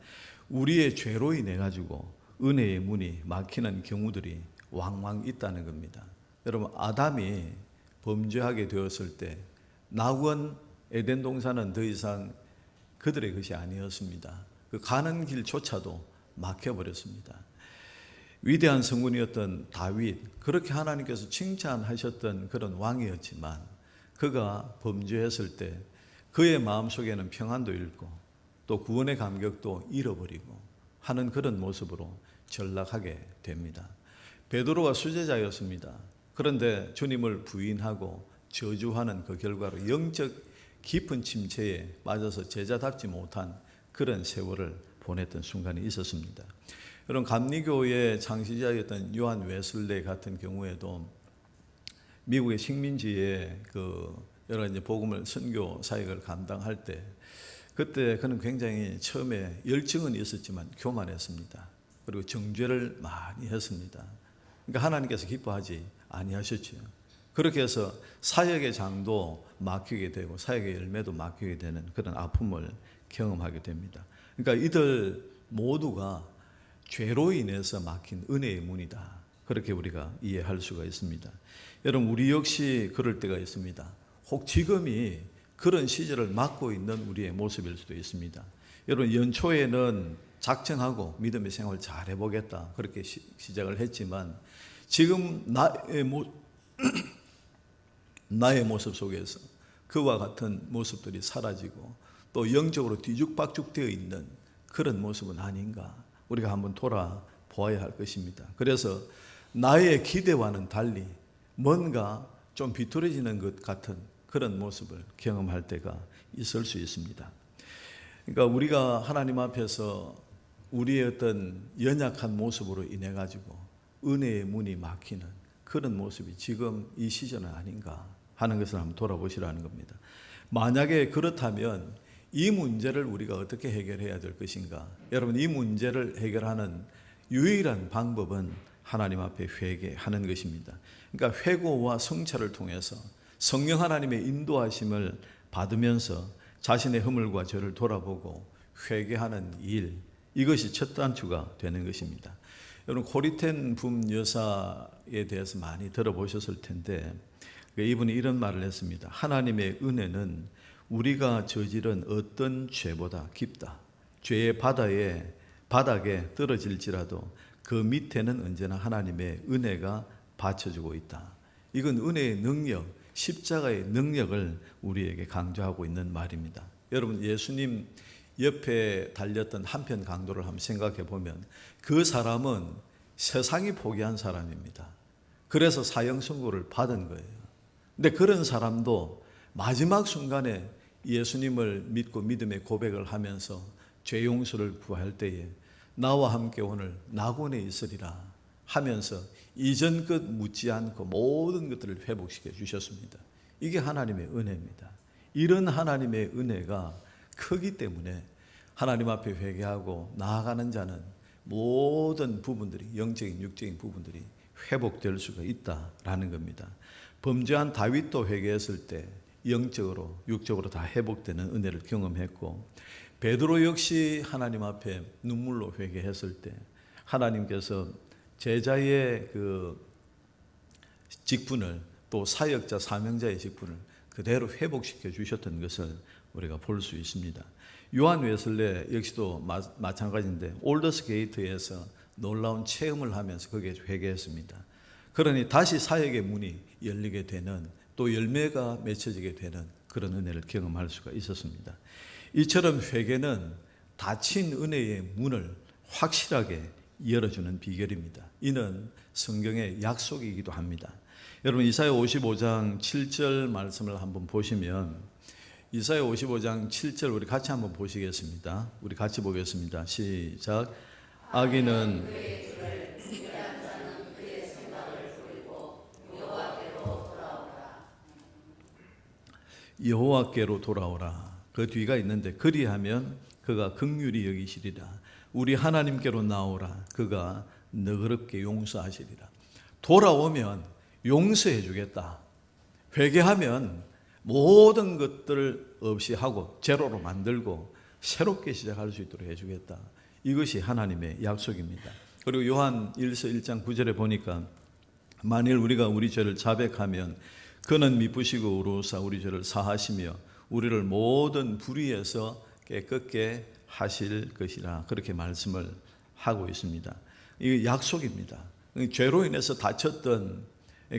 Speaker 2: 우리의 죄로 인해 가지고 은혜의 문이 막히는 경우들이 왕왕 있다는 겁니다. 여러분, 아담이 범죄하게 되었을 때 낙원 에덴 동산은 더 이상 그들의 것이 아니었습니다. 그 가는 길조차도 막혀버렸습니다. 위대한 성군이었던 다윗, 그렇게 하나님께서 칭찬하셨던 그런 왕이었지만 그가 범죄했을 때 그의 마음속에는 평안도 잃고 또 구원의 감격도 잃어버리고 하는 그런 모습으로 전락하게 됩니다. 베드로가 수제자였습니다. 그런데 주님을 부인하고 저주하는 그 결과로 영적 깊은 침체에 빠져서 제자답지 못한 그런 세월을 보냈던 순간이 있었습니다. 여러분, 감리교의 창시자였던 요한 웨슬레이 같은 경우에도 미국의 식민지에 여러 이제 복음을 선교 사역을 감당할 때 그때 그는 굉장히 처음에 열정은 있었지만 교만했습니다. 그리고 정죄를 많이 했습니다. 그러니까 하나님께서 기뻐하지 아니하셨죠. 그렇게 해서 사역의 장도 막히게 되고 사역의 열매도 막히게 되는 그런 아픔을 경험하게 됩니다. 그러니까 이들 모두가 죄로 인해서 막힌 은혜의 문이다. 그렇게 우리가 이해할 수가 있습니다. 여러분, 우리 역시 그럴 때가 있습니다. 혹 지금이 그런 시절을 맞고 있는 우리의 모습일 수도 있습니다. 여러분, 연초에는 작정하고 믿음의 생활을 잘 해보겠다 그렇게 시작을 했지만 지금 나의 모습 속에서 그와 같은 모습들이 사라지고 또 영적으로 뒤죽박죽 되어 있는 그런 모습은 아닌가, 우리가 한번 돌아보아야 할 것입니다. 그래서 나의 기대와는 달리 뭔가 좀 비뚤어지는 것 같은 그런 모습을 경험할 때가 있을 수 있습니다. 그러니까 우리가 하나님 앞에서 우리의 어떤 연약한 모습으로 인해 가지고 은혜의 문이 막히는 그런 모습이 지금 이 시즌은 아닌가 하는 것을 한번 돌아보시라는 겁니다. 만약에 그렇다면 이 문제를 우리가 어떻게 해결해야 될 것인가? 여러분, 이 문제를 해결하는 유일한 방법은 하나님 앞에 회개하는 것입니다. 그러니까 회고와 성찰을 통해서 성령 하나님의 인도하심을 받으면서 자신의 허물과 죄를 돌아보고 회개하는 일, 이것이 첫 단추가 되는 것입니다. 여러분, 코리텐 붐 여사에 대해서 많이 들어보셨을 텐데 이분이 이런 말을 했습니다. 하나님의 은혜는 우리가 저지른 어떤 죄보다 깊다. 죄의 바닥에 떨어질지라도 그 밑에는 언제나 하나님의 은혜가 받쳐주고 있다. 이건 은혜의 능력, 십자가의 능력을 우리에게 강조하고 있는 말입니다. 여러분, 예수님 옆에 달렸던 한편 강도를 한번 생각해 보면 그 사람은 세상이 포기한 사람입니다. 그래서 사형 선고를 받은 거예요. 근데 그런 사람도 마지막 순간에 예수님을 믿고 믿음의 고백을 하면서 죄 용서를 구할 때에 나와 함께 오늘 낙원에 있으리라 하면서 이전 것 묻지 않고 모든 것들을 회복시켜 주셨습니다. 이게 하나님의 은혜입니다. 이런 하나님의 은혜가 크기 때문에 하나님 앞에 회개하고 나아가는 자는 모든 부분들이, 영적인 육적인 부분들이 회복될 수가 있다라는 겁니다. 범죄한 다윗도 회개했을 때 영적으로 육적으로 다 회복되는 은혜를 경험했고, 베드로 역시 하나님 앞에 눈물로 회개했을 때 하나님께서 제자의 그 직분을, 또 사역자 사명자의 직분을 그대로 회복시켜 주셨던 것을 우리가 볼 수 있습니다. 요한 웨슬레 역시도 마찬가지인데 올더스 게이트에서 놀라운 체험을 하면서 거기에 회개했습니다. 그러니 다시 사역의 문이 열리게 되는, 또 열매가 맺혀지게 되는 그런 은혜를 경험할 수가 있었습니다. 이처럼 회개는 닫힌 은혜의 문을 확실하게 열어주는 비결입니다. 이는 성경의 약속이기도 합니다. 여러분 이사야 55장 7절 말씀을 한번 보시면 이사야 55장 7절 우리 같이 한번 보시겠습니다. 우리 같이 보겠습니다. 시작. 악인은 여호와께로 돌아오라. 그 뒤가 있는데 그리하면 그가 긍휼히 여기시리라. 우리 하나님께로 나오라. 그가 너그럽게 용서하시리라. 돌아오면 용서해 주겠다. 회개하면 모든 것들을 없이 하고 제로로 만들고 새롭게 시작할 수 있도록 해주겠다. 이것이 하나님의 약속입니다. 그리고 요한 1서 1장 9절에 보니까 만일 우리가 우리 죄를 자백하면 그는 미쁘시고 의로우사 우리 죄를 사하시며 우리를 모든 불의에서 깨끗게 하실 것이라 그렇게 말씀을 하고 있습니다. 이게 약속입니다. 죄로 인해서 닫혔던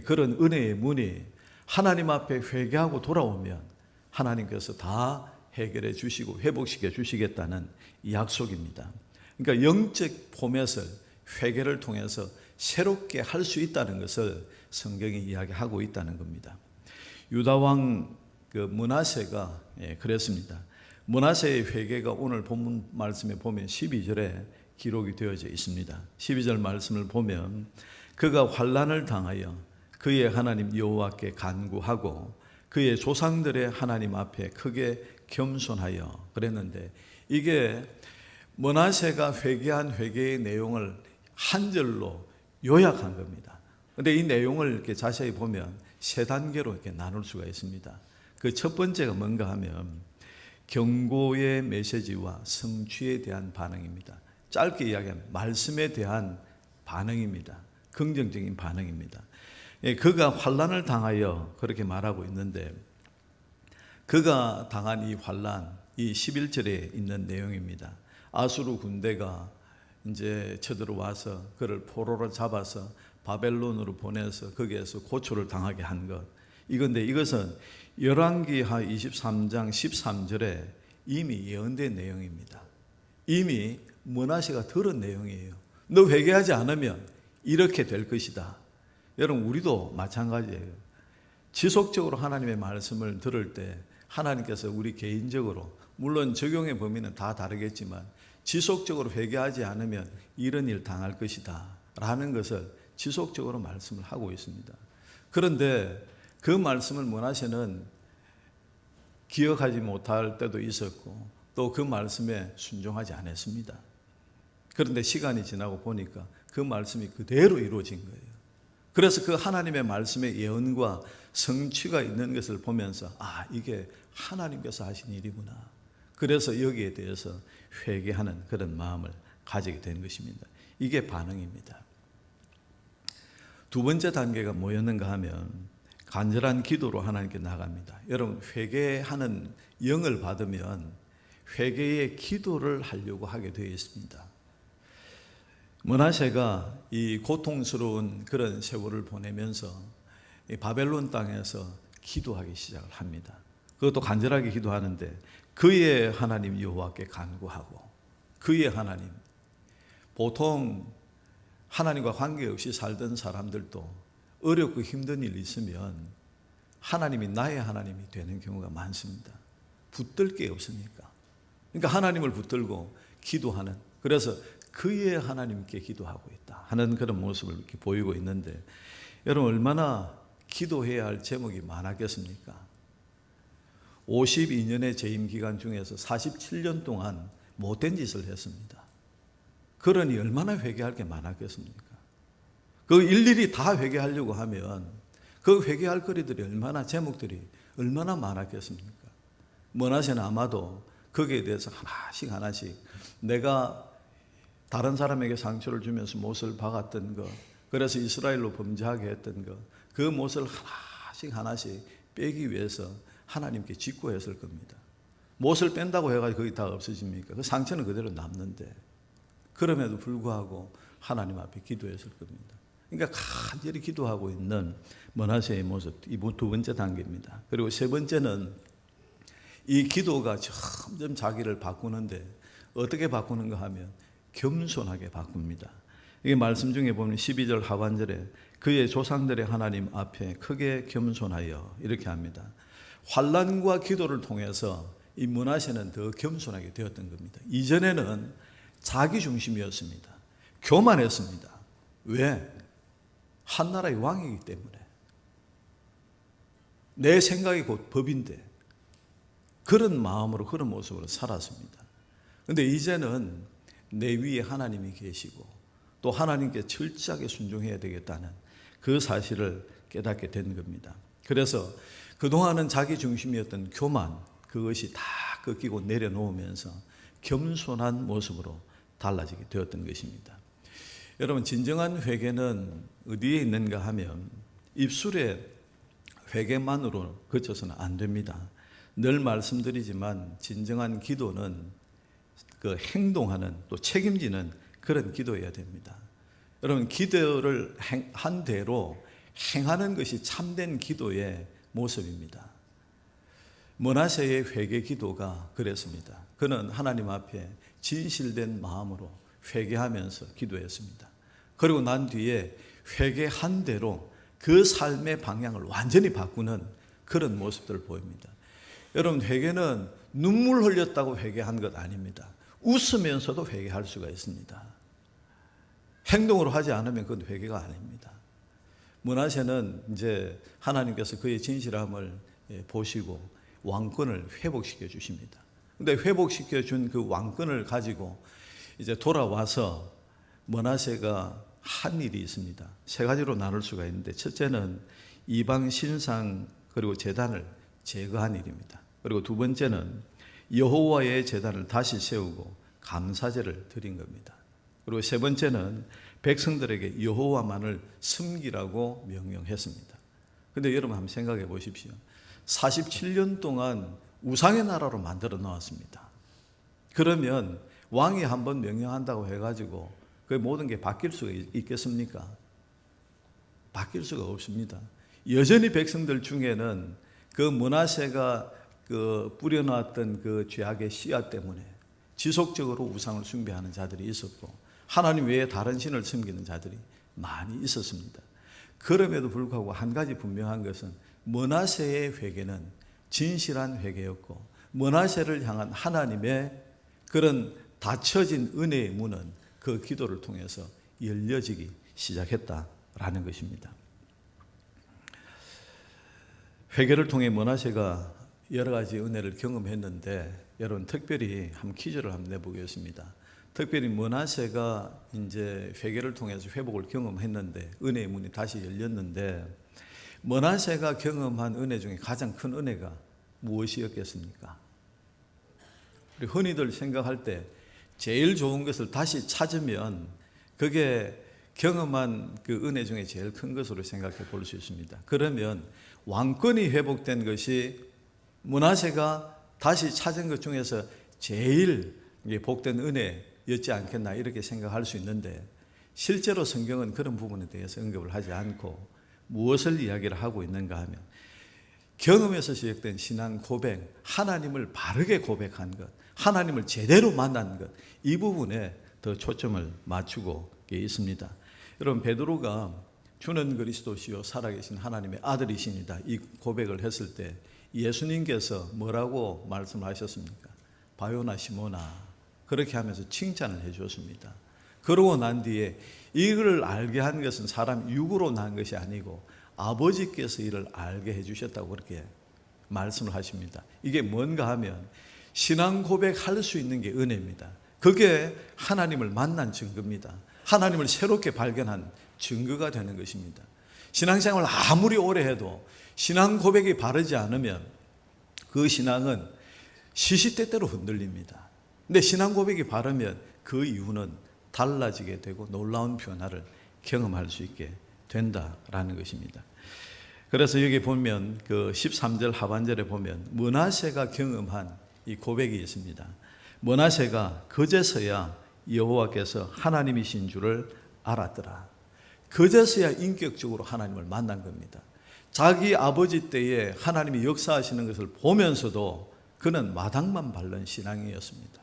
Speaker 2: 그런 은혜의 문이 하나님 앞에 회개하고 돌아오면 하나님께서 다 해결해 주시고 회복시켜 주시겠다는 약속입니다. 그러니까 영적 포맷을 회개를 통해서 새롭게 할 수 있다는 것을 성경이 이야기하고 있다는 겁니다. 유다왕 므낫세가 그랬습니다. 므낫세의 회개가 오늘 본문 말씀에 보면 12절에 기록이 되어져 있습니다. 12절 말씀을 보면 그가 환난을 당하여 그의 하나님 여호와께 간구하고 그의 조상들의 하나님 앞에 크게 겸손하여 그랬는데 이게 므낫세가 회개한 회개의 내용을 한 절로 요약한 겁니다. 그런데 이 내용을 이렇게 자세히 보면 세 단계로 이렇게 나눌 수가 있습니다. 그 첫 번째가 뭔가 하면 경고의 메시지와 성취에 대한 반응입니다. 짧게 이야기하면 말씀에 대한 반응입니다. 긍정적인 반응입니다. 그가 환난을 당하여 그렇게 말하고 있는데 그가 당한 이 환난, 이 11절에 있는 내용입니다. 아수르 군대가 이제 쳐들어와서 그를 포로로 잡아서 바벨론으로 보내서 거기에서 고초를 당하게 한 것. 이건데 이것은 열왕기하 23장 13절에 이미 예언된 내용입니다. 이미 므낫세가 들은 내용이에요. 너 회개하지 않으면 이렇게 될 것이다. 여러분 우리도 마찬가지예요. 지속적으로 하나님의 말씀을 들을 때 하나님께서 우리 개인적으로 물론 적용의 범위는 다 다르겠지만 지속적으로 회개하지 않으면 이런 일 당할 것이다 라는 것을 지속적으로 말씀을 하고 있습니다. 그런데 그 말씀을 므낫세는 기억하지 못할 때도 있었고 또 그 말씀에 순종하지 않았습니다. 그런데 시간이 지나고 보니까 그 말씀이 그대로 이루어진 거예요. 그래서 그 하나님의 말씀의 예언과 성취가 있는 것을 보면서 아 이게 하나님께서 하신 일이구나. 그래서 여기에 대해서 회개하는 그런 마음을 가지게 된 것입니다. 이게 반응입니다. 두 번째 단계가 뭐였는가 하면 간절한 기도로 하나님께 나갑니다. 여러분 회개하는 영을 받으면 회개의 기도를 하려고 하게 되어 있습니다. 므낫세가 이 고통스러운 그런 세월을 보내면서 바벨론 땅에서 기도하기 시작을 합니다. 그것도 간절하게 기도하는데 그의 하나님 여호와께 간구하고 그의 하나님, 보통 하나님과 관계없이 살던 사람들도 어렵고 힘든 일이 있으면 하나님이 나의 하나님이 되는 경우가 많습니다. 붙들 게 없으니까. 그러니까 하나님을 붙들고 기도하는, 그래서 그의 하나님께 기도하고 있다 하는 그런 모습을 이렇게 보이고 있는데 여러분 얼마나 기도해야 할 제목이 많았겠습니까? 52년의 재임 기간 중에서 47년 동안 못된 짓을 했습니다. 그러니 얼마나 회개할 게 많았겠습니까? 그 일일이 다 회개하려고 하면 그 회개할 거리들이 얼마나 제목들이 얼마나 많았겠습니까? 므낫세는 아마도 거기에 대해서 하나씩 내가 다른 사람에게 상처를 주면서 못을 박았던 것, 그래서 이스라엘로 범죄하게 했던 것, 그 못을 하나씩 빼기 위해서 하나님께 직고했을 겁니다. 못을 뺀다고 해가지고 거기 다 없어집니까? 그 상처는 그대로 남는데 그럼에도 불구하고 하나님 앞에 기도했을 겁니다. 그러니까 간절히 기도하고 있는 므낫세의 모습, 이 두 번째 단계입니다. 그리고 세 번째는 이 기도가 점점 자기를 바꾸는데 어떻게 바꾸는가 하면 겸손하게 바꿉니다. 이게 말씀 중에 보면 12절 하반절에 그의 조상들의 하나님 앞에 크게 겸손하여 이렇게 합니다. 환난과 기도를 통해서 이 므낫세는 더 겸손하게 되었던 겁니다. 이전에는 자기 중심이었습니다. 교만했습니다. 왜? 한 나라의 왕이기 때문에. 내 생각이 곧 법인데 그런 마음으로 그런 모습으로 살았습니다. 그런데 이제는 내 위에 하나님이 계시고 또 하나님께 철저하게 순종해야 되겠다는 그 사실을 깨닫게 된 겁니다. 그래서 그동안은 자기 중심이었던 교만, 그것이 다 꺾이고 내려놓으면서 겸손한 모습으로 달라지게 되었던 것입니다. 여러분, 진정한 회개는 어디에 있는가 하면 입술의 회개만으로 그쳐서는 안 됩니다. 늘 말씀드리지만 진정한 기도는 그 행동하는 또 책임지는 그런 기도여야 됩니다. 여러분, 기도를 한 대로 행하는 것이 참된 기도의 모습입니다. 므낫세의 회개 기도가 그랬습니다. 그는 하나님 앞에 진실된 마음으로 회개하면서 기도했습니다. 그리고 난 뒤에 회개한 대로 그 삶의 방향을 완전히 바꾸는 그런 모습들을 보입니다. 여러분, 회개는 눈물 흘렸다고 회개한 것 아닙니다. 웃으면서도 회개할 수가 있습니다. 행동으로 하지 않으면 그건 회개가 아닙니다. 므낫세는 이제 하나님께서 그의 진실함을 보시고 왕권을 회복시켜 주십니다. 근데 회복시켜 준 그 왕권을 가지고 이제 돌아와서 므낫세가 한 일이 있습니다. 세 가지로 나눌 수가 있는데, 첫째는 이방 신상 그리고 제단을 제거한 일입니다. 그리고 두 번째는 여호와의 제단을 다시 세우고 감사제를 드린 겁니다. 그리고 세 번째는 백성들에게 여호와만을 섬기라고 명령했습니다. 그런데 여러분 한번 생각해 보십시오. 47년 동안 우상의 나라로 만들어 놓았습니다. 그러면 왕이 한번 명령한다고 해가지고 그 모든 게 바뀔 수가 있겠습니까? 바뀔 수가 없습니다. 여전히 백성들 중에는 그 므낫세가 그 뿌려놨던 그 죄악의 씨앗 때문에 지속적으로 우상을 숭배하는 자들이 있었고, 하나님 외에 다른 신을 섬기는 자들이 많이 있었습니다. 그럼에도 불구하고 한 가지 분명한 것은 므낫세의 회개는 진실한 회개였고, 므낫세를 향한 하나님의 그런 닫혀진 은혜의 문은 그 기도를 통해서 열려지기 시작했다라는 것입니다. 회개를 통해 므낫세가 여러 가지 은혜를 경험했는데, 여러분 특별히 한 퀴즈를 한번 내보겠습니다. 특별히 므낫세가 이제 회개를 통해서 회복을 경험했는데, 은혜의 문이 다시 열렸는데, 므낫세가 경험한 은혜 중에 가장 큰 은혜가 무엇이었겠습니까? 우리 흔히들 생각할 때 제일 좋은 것을 다시 찾으면 그게 경험한 그 은혜 중에 제일 큰 것으로 생각해 볼 수 있습니다. 그러면 왕권이 회복된 것이 므낫세가 다시 찾은 것 중에서 제일 복된 은혜였지 않겠나 이렇게 생각할 수 있는데, 실제로 성경은 그런 부분에 대해서 언급을 하지 않고 무엇을 이야기를 하고 있는가 하면 경험에서 시작된 신앙 고백, 하나님을 바르게 고백한 것, 하나님을 제대로 만난 것, 이 부분에 더 초점을 맞추고 있습니다. 여러분, 베드로가 주는 그리스도시요 살아계신 하나님의 아들이십니다, 이 고백을 했을 때 예수님께서 뭐라고 말씀하셨습니까? 바요나 시모나, 그렇게 하면서 칭찬을 해 주었습니다. 그러고 난 뒤에 이걸 알게 한 것은 사람 육으로 난 것이 아니고 아버지께서 이를 알게 해 주셨다고 그렇게 말씀을 하십니다. 이게 뭔가 하면 신앙 고백할 수 있는 게 은혜입니다. 그게 하나님을 만난 증거입니다. 하나님을 새롭게 발견한 증거가 되는 것입니다. 신앙생활을 아무리 오래 해도 신앙 고백이 바르지 않으면 그 신앙은 시시때때로 흔들립니다. 근데 신앙 고백이 바르면 그 이유는 달라지게 되고 놀라운 변화를 경험할 수 있게 된다라는 것입니다. 그래서 여기 보면 그 13절 하반절에 보면 므낫세가 경험한 이 고백이 있습니다. 므낫세가 그제서야 여호와께서 하나님이신 줄을 알았더라. 그제서야 인격적으로 하나님을 만난 겁니다. 자기 아버지 때에 하나님이 역사하시는 것을 보면서도 그는 마당만 밟는 신앙이었습니다.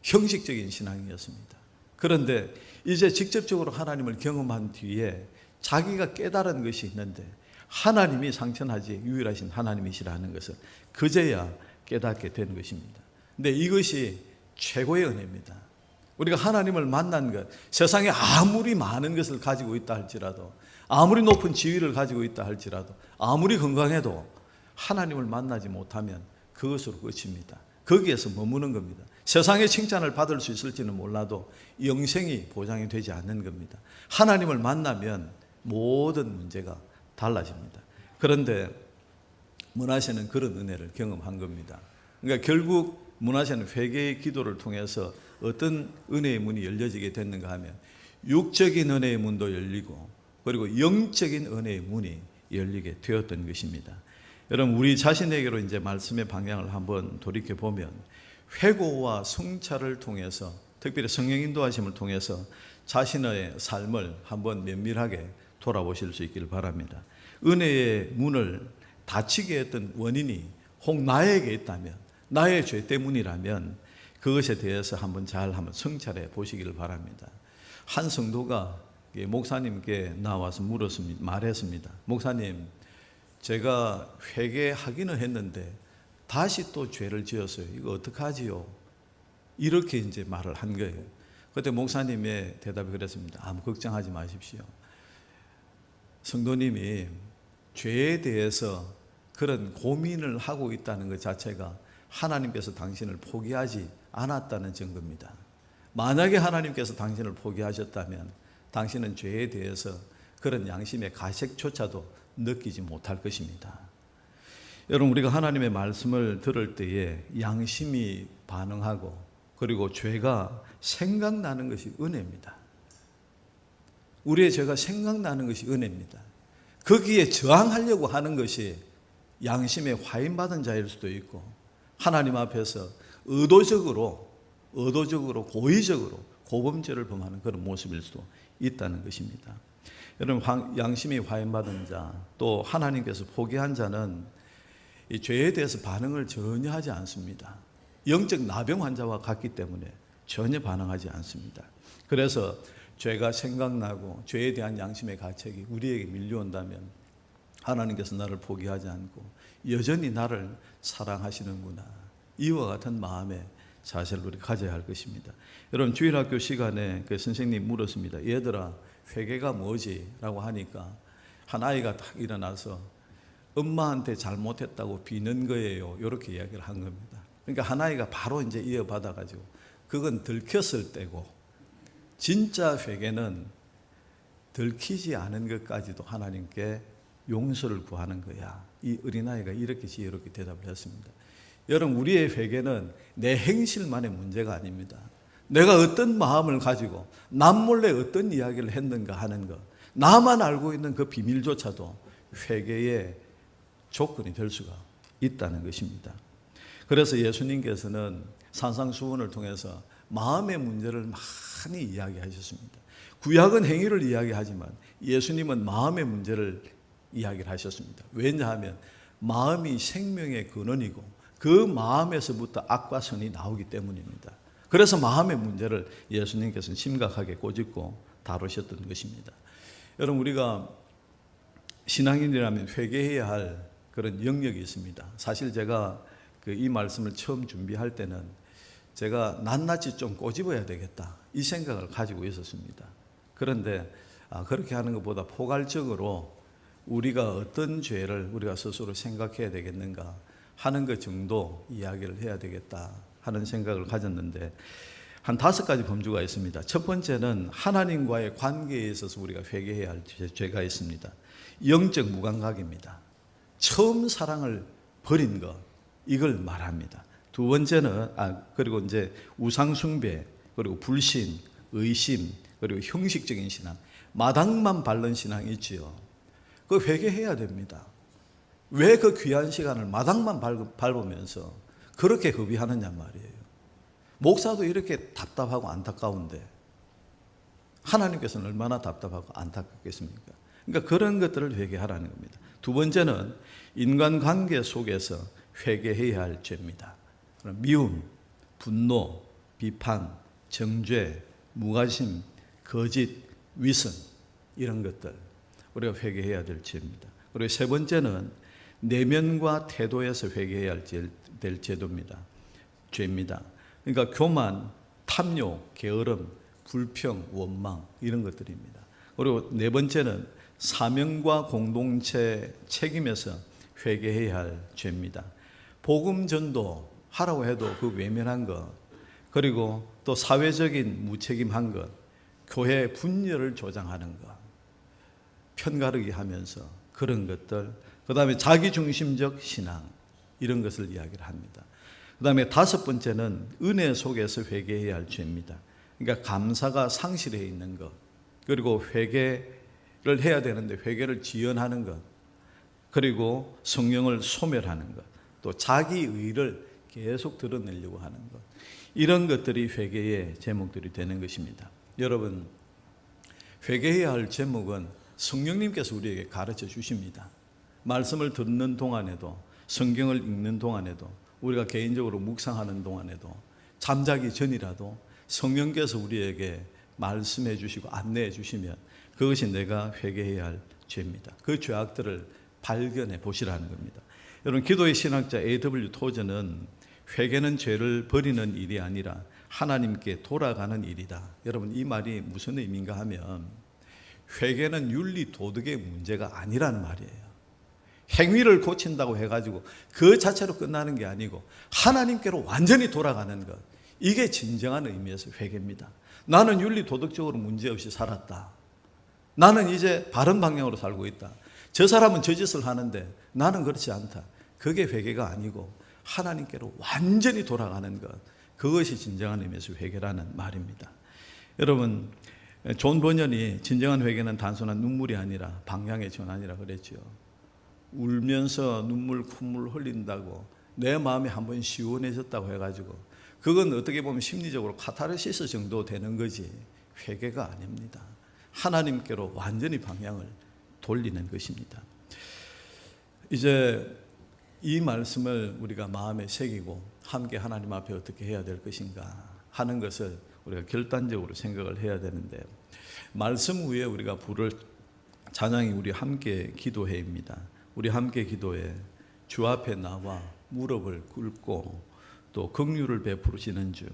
Speaker 2: 형식적인 신앙이었습니다. 그런데 이제 직접적으로 하나님을 경험한 뒤에 자기가 깨달은 것이 있는데 하나님이 상천하지 유일하신 하나님이시라는 것을 그제야 깨닫게 된 것입니다. 근데 이것이 최고의 은혜입니다. 우리가 하나님을 만난 것, 세상에 아무리 많은 것을 가지고 있다 할지라도, 아무리 높은 지위를 가지고 있다 할지라도, 아무리 건강해도 하나님을 만나지 못하면 그것으로 끝입니다. 거기에서 머무는 겁니다. 세상의 칭찬을 받을 수 있을지는 몰라도 영생이 보장이 되지 않는 겁니다. 하나님을 만나면 모든 문제가 달라집니다. 그런데 문하세는 그런 은혜를 경험한 겁니다. 그러니까 결국 문하세는 회개의 기도를 통해서 어떤 은혜의 문이 열려지게 됐는가 하면 육적인 은혜의 문도 열리고 그리고 영적인 은혜의 문이 열리게 되었던 것입니다. 여러분, 우리 자신에게로 이제 말씀의 방향을 한번 돌이켜 보면 회고와 성찰을 통해서, 특별히 성령 인도하심을 통해서 자신의 삶을 한번 면밀하게 돌아보실 수 있기를 바랍니다. 은혜의 문을 닫히게 했던 원인이 혹 나에게 있다면, 나의 죄 때문이라면 그것에 대해서 한번 성찰해 보시기를 바랍니다. 한 성도가 목사님께 나와서 말했습니다. 목사님, 제가 회개하기는 했는데 다시 또 죄를 지었어요. 이거 어떡하지요? 이렇게 이제 말을 한 거예요. 그때 목사님의 대답이 그랬습니다. 아무 걱정하지 마십시오. 성도님이 죄에 대해서 그런 고민을 하고 있다는 것 자체가 하나님께서 당신을 포기하지 않았다는 증거입니다. 만약에 하나님께서 당신을 포기하셨다면 당신은 죄에 대해서 그런 양심의 가책조차도 느끼지 못할 것입니다. 여러분, 우리가 하나님의 말씀을 들을 때에 양심이 반응하고 그리고 죄가 생각나는 것이 은혜입니다. 우리의 죄가 생각나는 것이 은혜입니다. 거기에 저항하려고 하는 것이 양심에 화인받은 자일 수도 있고 하나님 앞에서 의도적으로 고의적으로 고범죄를 범하는 그런 모습일 수도 있다는 것입니다. 여러분, 양심이 화인받은 자, 또 하나님께서 포기한 자는 이 죄에 대해서 반응을 전혀 하지 않습니다. 영적 나병 환자와 같기 때문에 전혀 반응하지 않습니다. 그래서 죄가 생각나고 죄에 대한 양심의 가책이 우리에게 밀려온다면 하나님께서 나를 포기하지 않고 여전히 나를 사랑하시는구나, 이와 같은 마음의 자세를 우리 가져야 할 것입니다. 여러분, 주일학교 시간에 그 선생님이 물었습니다. 얘들아, 회개가 뭐지? 라고 하니까 한 아이가 딱 일어나서 엄마한테 잘못했다고 비는 거예요, 이렇게 이야기를 한 겁니다. 그러니까 한 아이가 바로 이제 이어받아가지고 그건 들켰을 때고, 진짜 회개는 들키지 않은 것까지도 하나님께 용서를 구하는 거야. 이 어린아이가 이렇게 지혜롭게 대답을 했습니다. 여러분, 우리의 회개는 내 행실만의 문제가 아닙니다. 내가 어떤 마음을 가지고 남몰래 어떤 이야기를 했는가 하는 것, 나만 알고 있는 그 비밀조차도 회개의 조건이 될 수가 있다는 것입니다. 그래서 예수님께서는 산상수훈을 통해서 마음의 문제를 많이 이야기하셨습니다. 구약은 행위를 이야기하지만 예수님은 마음의 문제를 이야기를 하셨습니다. 왜냐하면 마음이 생명의 근원이고 그 마음에서부터 악과 선이 나오기 때문입니다. 그래서 마음의 문제를 예수님께서는 심각하게 꼬집고 다루셨던 것입니다. 여러분, 우리가 신앙인이라면 회개해야 할 그런 영역이 있습니다. 사실 제가 이 말씀을 처음 준비할 때는 제가 낱낱이 좀 꼬집어야 되겠다, 이 생각을 가지고 있었습니다. 그런데 그렇게 하는 것보다 포괄적으로 우리가 어떤 죄를 우리가 스스로 생각해야 되겠는가 하는 것 정도 이야기를 해야 되겠다 하는 생각을 가졌는데, 한 5가지 범주가 있습니다. 첫 번째는 하나님과의 관계에 있어서 우리가 회개해야 할 죄가 있습니다. 영적 무감각입니다. 처음 사랑을 버린 것, 이걸 말합니다. 두 번째는 그리고 이제 우상숭배, 그리고 불신, 의심, 그리고 형식적인 신앙, 마당만 밟는 신앙이 있지요. 그거 회개해야 됩니다. 왜 그 귀한 시간을 마당만 밟으면서 그렇게 허비하느냐 말이에요. 목사도 이렇게 답답하고 안타까운데 하나님께서는 얼마나 답답하고 안타깝겠습니까? 그러니까 그런 것들을 회개하라는 겁니다. 두 번째는 인간관계 속에서 회개해야 할 죄입니다. 미움, 분노, 비판, 정죄, 무관심, 거짓, 위선 이런 것들 우리가 회개해야 될 죄입니다. 그리고 세 번째는 내면과 태도에서 회개해야 될 죄입니다. 그러니까 교만, 탐욕, 게으름, 불평, 원망 이런 것들입니다. 그리고 네 번째는 사명과 공동체 책임에서 회개해야 할 죄입니다. 복음 전도 하라고 해도 그 외면한 것, 그리고 또 사회적인 무책임한 것, 교회 분열을 조장하는 것, 편가르기 하면서 그런 것들, 그 다음에 자기중심적 신앙 이런 것을 이야기를 합니다. 그 다음에 다섯 번째는 은혜 속에서 회개해야 할 죄입니다. 그러니까 감사가 상실해 있는 것, 그리고 회개를 해야 되는데 회개를 지연하는 것, 그리고 성령을 소멸하는 것, 또 자기의를 계속 드러내려고 하는 것, 이런 것들이 회개의 제목들이 되는 것입니다. 여러분, 회개해야 할 제목은 성령님께서 우리에게 가르쳐 주십니다. 말씀을 듣는 동안에도, 성경을 읽는 동안에도, 우리가 개인적으로 묵상하는 동안에도, 잠자기 전이라도 성령께서 우리에게 말씀해 주시고 안내해 주시면 그것이 내가 회개해야 할 죄입니다. 그 죄악들을 발견해 보시라는 겁니다. 여러분, 기도의 신학자 A.W. 토저는 회개는 죄를 버리는 일이 아니라 하나님께 돌아가는 일이다. 여러분, 이 말이 무슨 의미인가 하면 회개는 윤리 도덕의 문제가 아니라는 말이에요. 행위를 고친다고 해가지고 그 자체로 끝나는 게 아니고 하나님께로 완전히 돌아가는 것, 이게 진정한 의미에서 회개입니다. 나는 윤리 도덕적으로 문제없이 살았다. 나는 이제 바른 방향으로 살고 있다. 저 사람은 저 짓을 하는데 나는 그렇지 않다. 그게 회개가 아니고 하나님께로 완전히 돌아가는 것, 그것이 진정한 의미에서 회개라는 말입니다. 여러분, 존 버년이 진정한 회개는 단순한 눈물이 아니라 방향의 전환이라 그랬죠. 울면서 눈물 콧물 흘린다고 내 마음이 한번 시원해졌다고 해가지고 그건 어떻게 보면 심리적으로 카타르시스 정도 되는 거지 회개가 아닙니다. 하나님께로 완전히 방향을 돌리는 것입니다. 이제 이 말씀을 우리가 마음에 새기고 함께 하나님 앞에 어떻게 해야 될 것인가 하는 것을 우리가 결단적으로 생각을 해야 되는데, 말씀 후에 우리가 부를 찬양이 우리 함께 기도회입니다. 우리 함께 기도해 주 앞에 나와 무릎을 꿇고 또 긍휼을 베푸시는 주,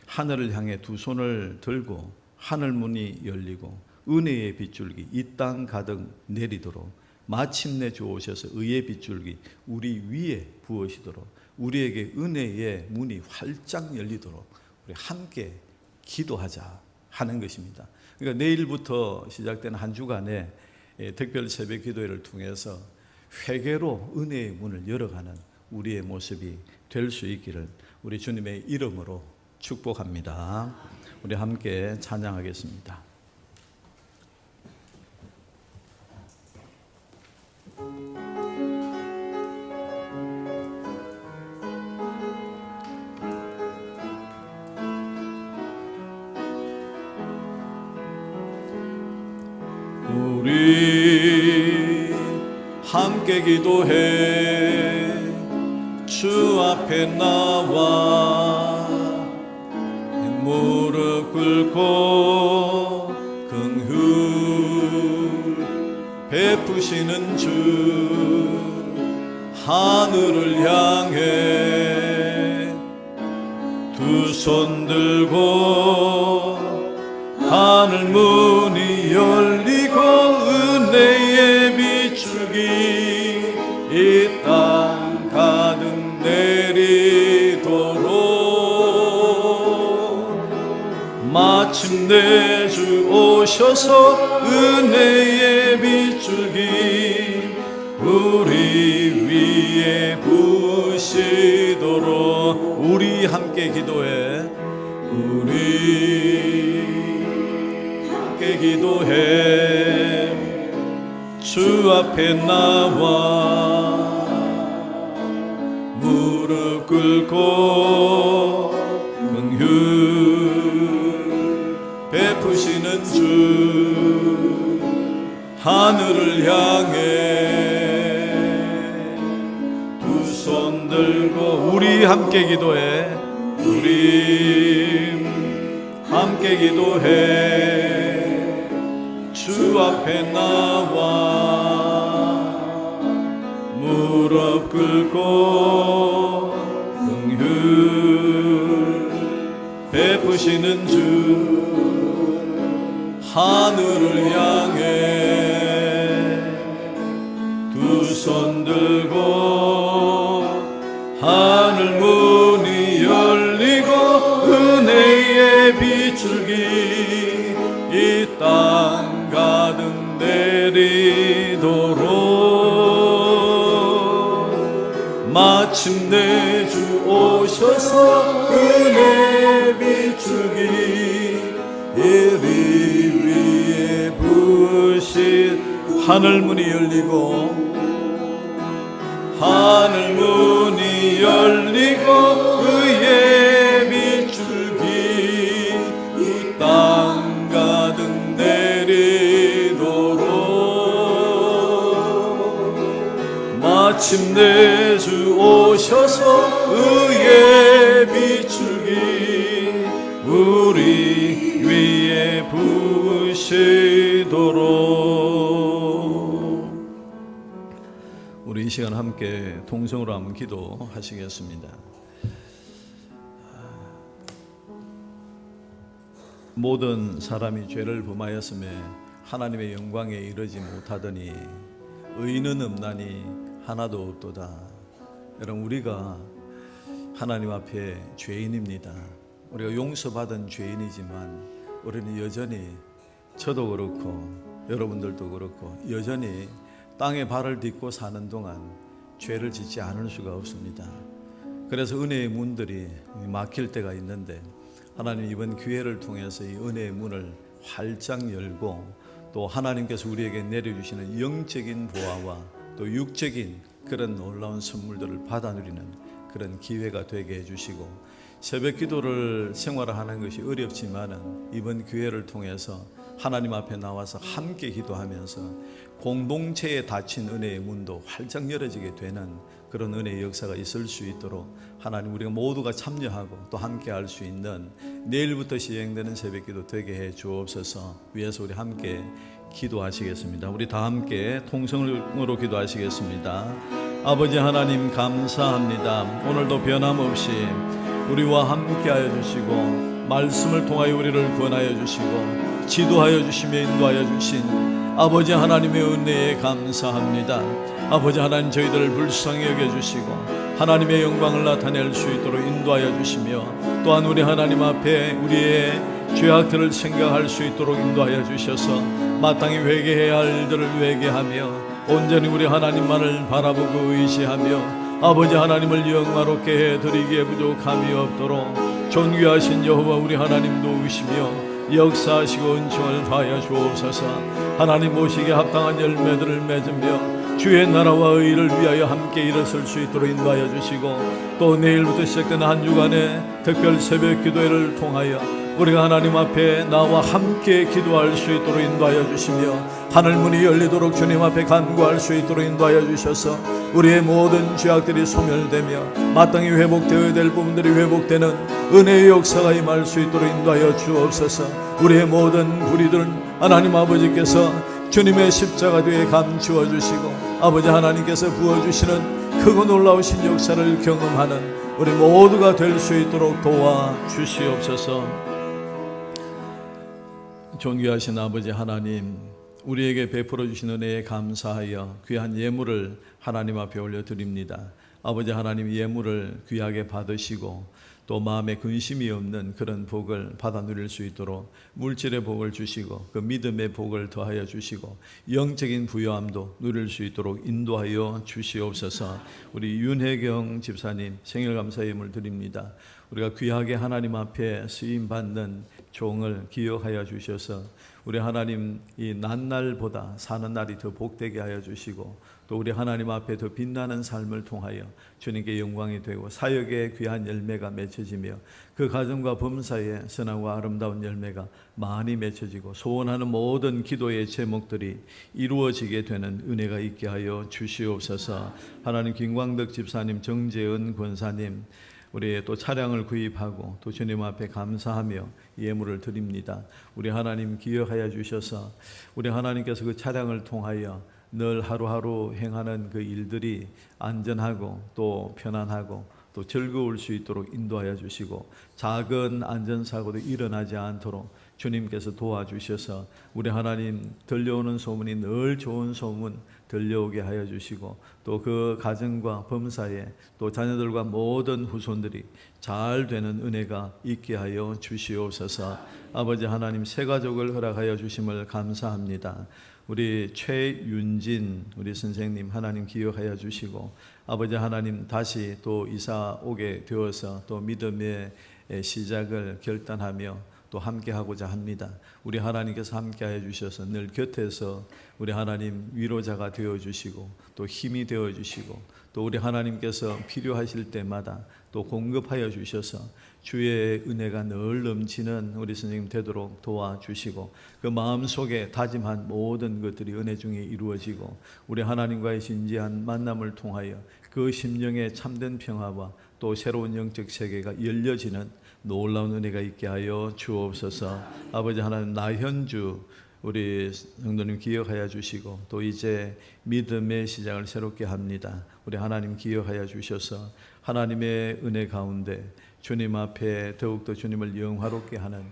Speaker 2: 하늘을 향해 두 손을 들고 하늘 문이 열리고 은혜의 빗줄기 이 땅 가득 내리도록 마침내 주 오셔서 의의 빗줄기 우리 위에 부으시도록 우리에게 은혜의 문이 활짝 열리도록 우리 함께 기도하자 하는 것입니다. 그러니까 내일부터 시작되는 한 주간에 특별 새벽 기도회를 통해서 회개로 은혜의 문을 열어가는 우리의 모습이 될 수 있기를 우리 주님의 이름으로 축복합니다. 우리 함께 찬양하겠습니다. 우리 함께 기도해 주 앞에 나와 무릎 꿇고 긍휼 베푸시는 주, 하늘을 향해 두 손 들고 하늘 문이 열리고 은혜의 빗줄기 이 땅 가득 내리도록 마침내 주 오셔서 은혜의 빗줄기 우리 위에 부으시도록 우리 함께 기도해 우리 함께 기도해 주 앞에 나와 무릎 꿇고 긍휼 베푸시는 주, 하늘을 향해 두 손 들고 우리 함께 기도해 우리 함께 기도해 주 앞에 나와 무릎 꿇고 긍휼 베푸시는 주 하늘을 향해 두 손 들고 하늘 문이 열리고 은혜의 비출기 이 땅 가득 내리도록 마침내 주 오셔서 은혜의 비출기 이리 위에 부으신 하늘 문이 열리고 하늘 문이 열리고 의의 비출기 이 땅 가득 내리도록 마침내 주 오셔서 의의 비출기 우리 위에 부으시도록. 우리 이 시간 함께 동성으로 한번 기도하시겠습니다. 모든 사람이 죄를 범하였음에 하나님의 영광에 이르지 못하더니 의인은 없나니 하나도 없도다. 여러분, 우리가 하나님 앞에 죄인입니다. 우리가 용서받은 죄인이지만 우리는 여전히, 저도 그렇고 여러분들도 그렇고 여전히 땅에 발을 딛고 사는 동안 죄를 짓지 않을 수가 없습니다. 그래서 은혜의 문들이 막힐 때가 있는데 하나님 이번 기회를 통해서 이 은혜의 문을 활짝 열고 또 하나님께서 우리에게 내려주시는 영적인 보화와 또 육적인 그런 놀라운 선물들을 받아 누리는 그런 기회가 되게 해주시고, 새벽 기도를 생활하는 것이 어렵지만은 이번 기회를 통해서 하나님 앞에 나와서 함께 기도하면서 공동체에 닫힌 은혜의 문도 활짝 열어지게 되는 그런 은혜의 역사가 있을 수 있도록 하나님, 우리가 모두가 참여하고 또 함께 할 수 있는 내일부터 시행되는 새벽기도 되게 해 주옵소서. 위에서 우리 함께 기도하시겠습니다. 우리 다 함께 통성으로 기도하시겠습니다. 아버지 하나님, 감사합니다. 오늘도 변함없이 우리와 함께 하여 주시고 말씀을 통하여 우리를 구원하여 주시고 지도하여 주시며 인도하여 주신 아버지 하나님의 은혜에 감사합니다. 아버지 하나님, 저희들을 불쌍히 여겨주시고 하나님의 영광을 나타낼 수 있도록 인도하여 주시며 또한 우리 하나님 앞에 우리의 죄악들을 생각할 수 있도록 인도하여 주셔서 마땅히 회개해야 할 일들을 회개하며 온전히 우리 하나님만을 바라보고 의지하며 아버지 하나님을 영화롭게 해드리기에 부족함이 없도록 존귀하신 여호와 우리 하나님 도우시며 역사하시고 은총을 더하여 주옵소서. 하나님 모시기에 합당한 열매들을 맺으며 주의 나라와 의를 위하여 함께 일어설 수 있도록 인도하여 주시고, 또 내일부터 시작되는 한 주간의 특별 새벽 기도회를 통하여 우리가 하나님 앞에 나와 함께 기도할 수 있도록 인도하여 주시며 하늘문이 열리도록 주님 앞에 간구할 수 있도록 인도하여 주셔서 우리의 모든 죄악들이 소멸되며 마땅히 회복되어야 될 부분들이 회복되는 은혜의 역사가 임할 수 있도록 인도하여 주옵소서. 우리의 모든 불의들은 하나님 아버지께서 주님의 십자가 뒤에 감추어 주시고 아버지 하나님께서 부어주시는 크고 놀라우신 역사를 경험하는 우리 모두가 될 수 있도록 도와주시옵소서. 존귀하신 아버지 하나님, 우리에게 베풀어 주신 은혜에 감사하여 귀한 예물을 하나님 앞에 올려드립니다. 아버지 하나님, 예물을 귀하게 받으시고 또 마음에 근심이 없는 그런 복을 받아 누릴 수 있도록 물질의 복을 주시고 그 믿음의 복을 더하여 주시고 영적인 부요함도 누릴 수 있도록 인도하여 주시옵소서. 우리 윤혜경 집사님 생일 감사 예물 드립니다. 우리가 귀하게 하나님 앞에 쓰임받는 종을 기억하여 주셔서 우리 하나님 이 난날보다 사는 날이 더 복되게 하여 주시고 또 우리 하나님 앞에 더 빛나는 삶을 통하여 주님께 영광이 되고 사역의 귀한 열매가 맺혀지며 그 가정과 범사에 선하고 아름다운 열매가 많이 맺혀지고 소원하는 모든 기도의 제목들이 이루어지게 되는 은혜가 있게 하여 주시옵소서. 하나님, 김광덕 집사님, 정재은 권사님, 우리 또 차량을 구입하고 또 주님 앞에 감사하며 예물을 드립니다. 우리 하나님 기억하여 주셔서 우리 하나님께서 그 차량을 통하여 늘 하루하루 행하는 그 일들이 안전하고 또 편안하고 또 즐거울 수 있도록 인도하여 주시고 작은 안전사고도 일어나지 않도록 주님께서 도와주셔서 우리 하나님 들려오는 소문이 늘 좋은 소문 들려오게 하여 주시고 또 그 가정과 범사에 또 자녀들과 모든 후손들이 잘 되는 은혜가 있게 하여 주시옵소서. 아버지 하나님 새 가족을 허락하여 주심을 감사합니다. 우리 최윤진 우리 선생님 하나님 기억하여 주시고 아버지 하나님 다시 또 이사 오게 되어서 또 믿음의 시작을 결단하며 또 함께하고자 합니다. 우리 하나님께서 함께하여 주셔서 늘 곁에서 우리 하나님 위로자가 되어주시고 또 힘이 되어주시고 또 우리 하나님께서 필요하실 때마다 또 공급하여 주셔서 주의 은혜가 늘 넘치는 우리 선생님 되도록 도와주시고 그 마음속에 다짐한 모든 것들이 은혜 중에 이루어지고 우리 하나님과의 진지한 만남을 통하여 그 심령의 참된 평화와 또 새로운 영적 세계가 열려지는 놀라운 은혜가 있게 하여 주옵소서. 아버지 하나님 나현주 우리 성도님 기억하여 주시고 또 이제 믿음의 시작을 새롭게 합니다. 우리 하나님 기억하여 주셔서 하나님의 은혜 가운데 주님 앞에 더욱더 주님을 영화롭게 하는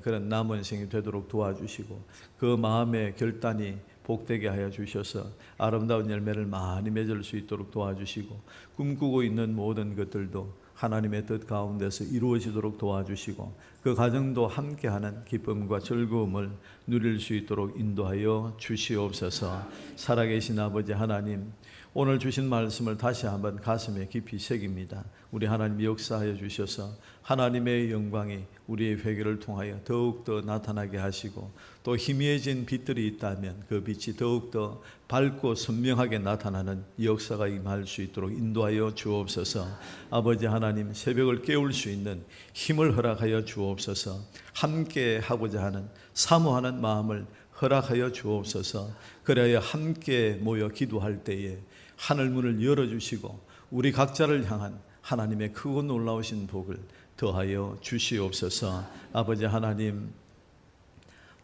Speaker 2: 그런 남은 생이 되도록 도와주시고 그 마음의 결단이 복되게 하여 주셔서 아름다운 열매를 많이 맺을 수 있도록 도와주시고 꿈꾸고 있는 모든 것들도 하나님의 뜻 가운데서 이루어지도록 도와주시고 그 가정도 함께하는 기쁨과 즐거움을 누릴 수 있도록 인도하여 주시옵소서. 살아계신 아버지 하나님 오늘 주신 말씀을 다시 한번 가슴에 깊이 새깁니다. 우리 하나님 역사하여 주셔서 하나님의 영광이 우리의 회개를 통하여 더욱더 나타나게 하시고 또 희미해진 빛들이 있다면 그 빛이 더욱더 밝고 선명하게 나타나는 역사가 임할 수 있도록 인도하여 주옵소서. 아버지 하나님 새벽을 깨울 수 있는 힘을 허락하여 주옵소서. 함께 하고자 하는 사모하는 마음을 허락하여 주옵소서. 그래야 함께 모여 기도할 때에 하늘 문을 열어주시고 우리 각자를 향한 하나님의 크고 놀라우신 복을 더하여 주시옵소서. 아버지 하나님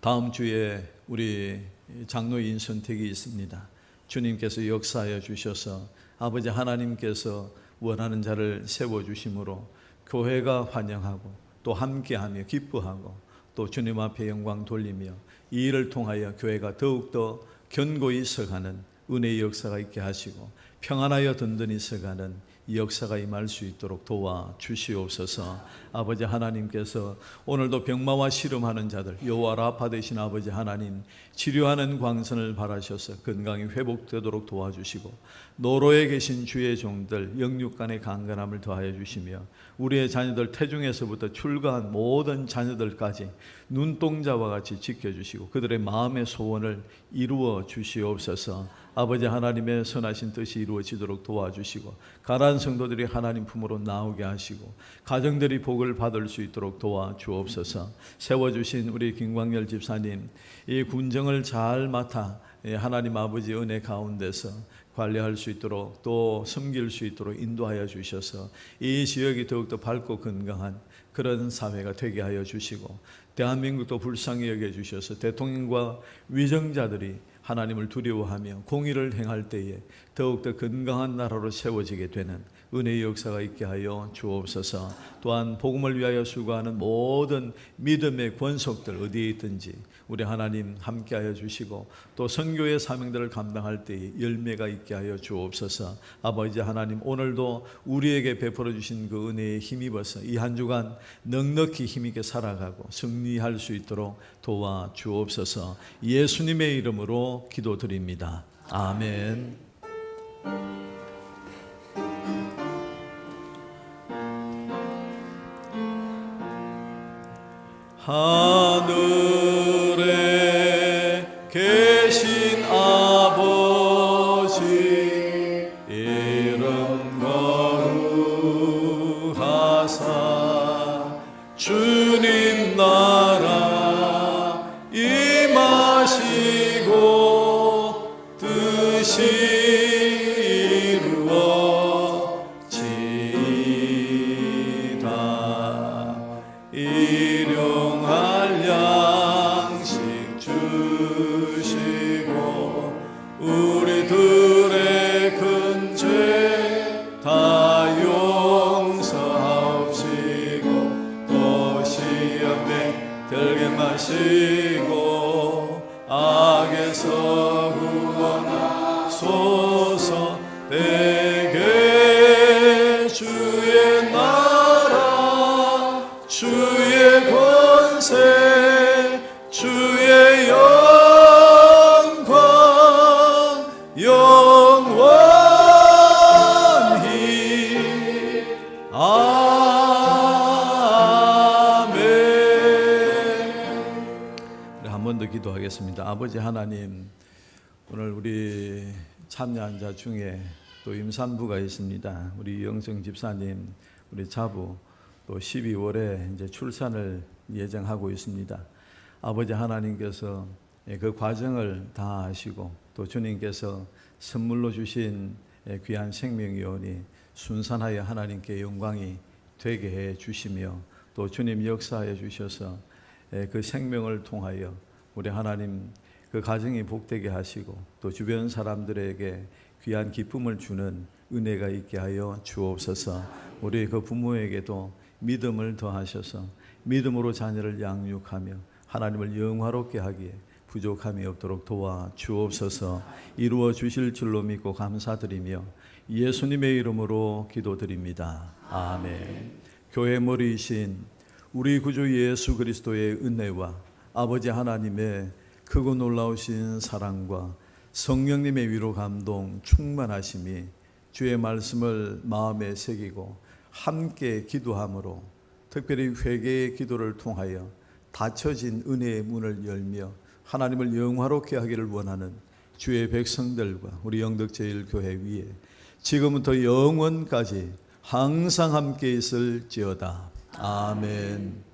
Speaker 2: 다음 주에 우리 장로인 선택이 있습니다. 주님께서 역사하여 주셔서 아버지 하나님께서 원하는 자를 세워주심으로 교회가 환영하고 또 함께하며 기뻐하고 또 주님 앞에 영광 돌리며 이 일을 통하여 교회가 더욱더 견고히 서가는 은혜의 역사가 있게 하시고 평안하여 든든히 서가는 이 역사가 임할 수 있도록 도와주시옵소서. 아버지 하나님께서 오늘도 병마와 씨름하는 자들 여호와 라파 되신 아버지 하나님 치료하는 광선을 바라셔서 건강이 회복되도록 도와주시고 노로에 계신 주의 종들 영육간의 강건함을 더하여 주시며 우리의 자녀들 태중에서부터 출가한 모든 자녀들까지 눈동자와 같이 지켜주시고 그들의 마음의 소원을 이루어 주시옵소서. 아버지 하나님의 선하신 뜻이 이루어지도록 도와주시고 가난한 성도들이 하나님 품으로 나오게 하시고 가정들이 복을 받을 수 있도록 도와주옵소서. 세워주신 우리 김광열 집사님 이 군정을 잘 맡아 하나님 아버지 은혜 가운데서 관리할 수 있도록 또 섬길 수 있도록 인도하여 주셔서 이 지역이 더욱더 밝고 건강한 그런 사회가 되게 하여 주시고 대한민국도 불쌍히 여겨주셔서 대통령과 위정자들이 하나님을 두려워하며 공의를 행할 때에 더욱더 건강한 나라로 세워지게 되는 은혜의 역사가 있게 하여 주옵소서. 또한 복음을 위하여 수고하는 모든 믿음의 권속들 어디에 있든지 우리 하나님 함께하여 주시고 또 선교의 사명들을 감당할 때에 열매가 있게 하여 주옵소서. 아버지 하나님 오늘도 우리에게 베풀어 주신 그 은혜에 힘입어서 이 한 주간 넉넉히 힘있게 살아가고 승리할 수 있도록 도와주옵소서. 예수님의 이름으로 기도드립니다. 아멘. 하늘에 계신 아버지 이름 거룩하사 주님 나라 임하시고 뜻이 이루어지이다. 한 번 더 기도하겠습니다. 아버지 하나님, 오늘 우리 참여한 자 중에 또 임산부가 있습니다. 우리 영성 집사님, 우리 자부, 또 12월에 이제 출산을 예정하고 있습니다. 아버지 하나님께서 그 과정을 다 아시고 또 주님께서 선물로 주신 귀한 생명이오니 순산하여 하나님께 영광이 되게 해 주시며 또 주님 역사해 주셔서 그 생명을 통하여 우리 하나님 그 가정이 복되게 하시고 또 주변 사람들에게 귀한 기쁨을 주는 은혜가 있게 하여 주옵소서. 우리 그 부모에게도 믿음을 더하셔서 믿음으로 자녀를 양육하며 하나님을 영화롭게 하기에 부족함이 없도록 도와 주옵소서. 이루어 주실 줄로 믿고 감사드리며 예수님의 이름으로 기도드립니다. 아멘. 교회 머리이신 우리 구주 예수 그리스도의 은혜와 아버지 하나님의 크고 놀라우신 사랑과 성령님의 위로 감동 충만하심이 주의 말씀을 마음에 새기고 함께 기도함으로 특별히 회개의 기도를 통하여 닫혀진 은혜의 문을 열며 하나님을 영화롭게 하기를 원하는 주의 백성들과 우리 영덕제일교회 위에 지금부터 영원까지 항상 함께 있을지어다. 아멘.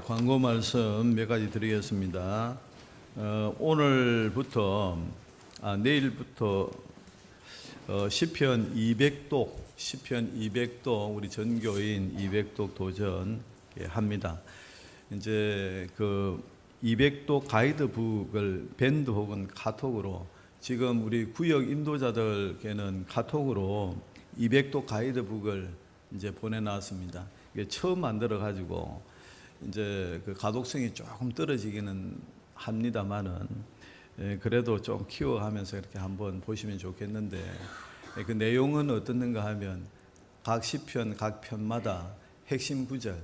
Speaker 2: 광고 말씀 몇 가지 드리겠습니다. 오늘부터 내일부터 시편 200독 우리 전교인 200독 도전 합니다. 이제 그 200독 가이드북을 밴드 혹은 카톡으로 지금 우리 구역 인도자들께는 카톡으로 200독 가이드북을 이제 보내놨습니다. 이게 처음 만들어 가지고 이제 그 가독성이 조금 떨어지기는 합니다만은 그래도 좀 키워가면서 이렇게 한번 보시면 좋겠는데 그 내용은 어떻는가 하면 각 시편 각 편마다 핵심 구절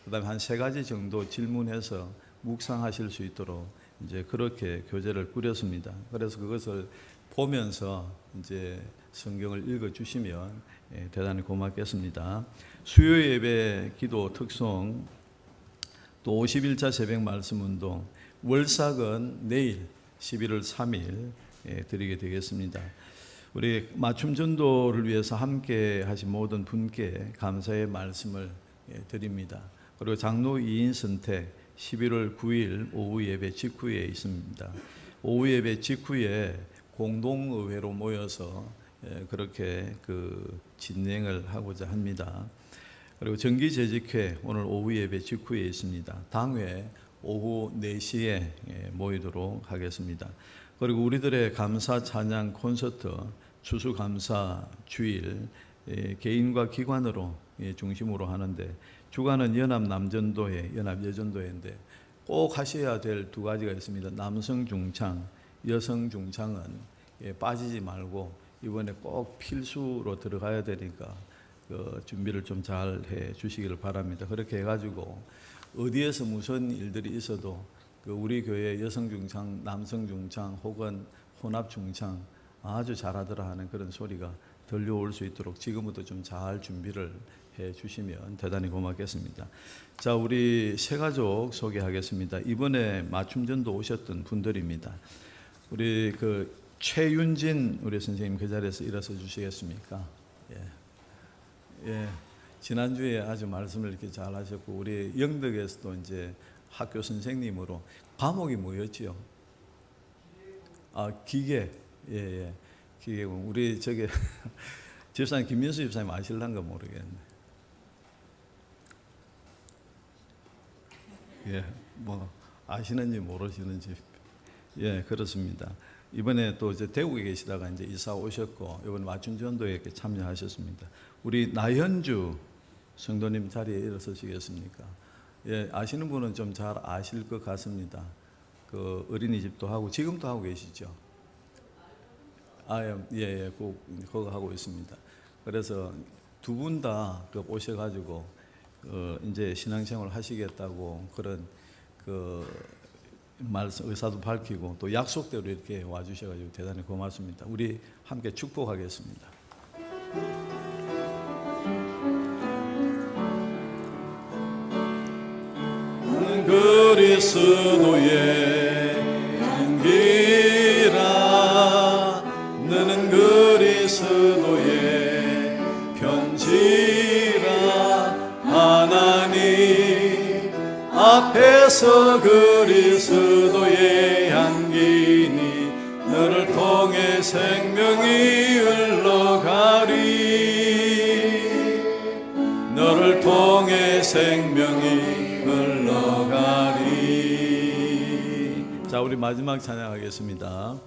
Speaker 2: 그다음에 한 3가지 정도 질문해서 묵상하실 수 있도록 이제 그렇게 교재를 꾸렸습니다. 그래서 그것을 보면서 이제 성경을 읽어 주시면 대단히 고맙겠습니다. 수요 예배 기도 특송 또 51차 새벽 말씀 운동 월삭은 내일 11월 3일 드리게 되겠습니다. 우리 맞춤 전도를 위해서 함께 하신 모든 분께 감사의 말씀을 드립니다. 그리고 장로 2인 선택 11월 9일 오후 예배 직후에 있습니다. 오후 예배 직후에 공동의회로 모여서 그렇게 그 진행을 하고자 합니다. 그리고 정기재직회 오늘 오후 예배 직후에 있습니다. 당회 오후 4시에 모이도록 하겠습니다. 그리고 우리들의 감사 찬양 콘서트 추수감사 주일 개인과 기관으로 중심으로 하는데 주간은 연합남전도회, 연합여전도회인데 꼭 하셔야 될 2가지가 있습니다. 남성 중창, 여성 중창은 빠지지 말고 이번에 꼭 필수로 들어가야 되니까 그 준비를 좀 잘 해 주시기를 바랍니다. 그렇게 해가지고 어디에서 무슨 일들이 있어도 그 우리 교회 여성 중창, 남성 중창 혹은 혼합 중창 아주 잘하더라 하는 그런 소리가 들려올 수 있도록 지금부터 좀 잘 준비를 해 주시면 대단히 고맙겠습니다. 자, 우리 새가족 소개하겠습니다. 이번에 맞춤전도 오셨던 분들입니다. 우리 그 최윤진 우리 선생님 그 자리에서 일어서 주시겠습니까? 예, 지난주에 아주 말씀을 이렇게 잘 하셨고 우리 영덕에서도 이제 학교 선생님으로 과목이 뭐였지요? 기계. 예. 기계. 우리 저게 집사님 김민수 집사님 아실란가 모르겠네. 예, 뭐 아시는지 모르시는지. 예, 그렇습니다. 이번에 또 이제 대구에 계시다가 이제 이사 오셨고 이번 맞춤전도에 이렇게 참여하셨습니다. 우리 나현주 성도님 자리에 일어서시겠습니까? 예, 아시는 분은 좀 잘 아실 것 같습니다. 그 어린이집도 하고 지금도 하고 계시죠? 예, 그거 하고 있습니다. 그래서 두 분 다 그 오셔가지고 이제 신앙생활 하시겠다고 그런 그 말씀 의사도 밝히고 또 약속대로 이렇게 와주셔가지고 대단히 고맙습니다. 우리 함께 축복하겠습니다. 그리스도의 향기라 너는 그리스도의 편지라 하나님 앞에서 그리스도의 향기니 너를 통해 생명이 흘러가리 너를 통해 생명이 흘러가리. 자, 우리 마지막 찬양하겠습니다.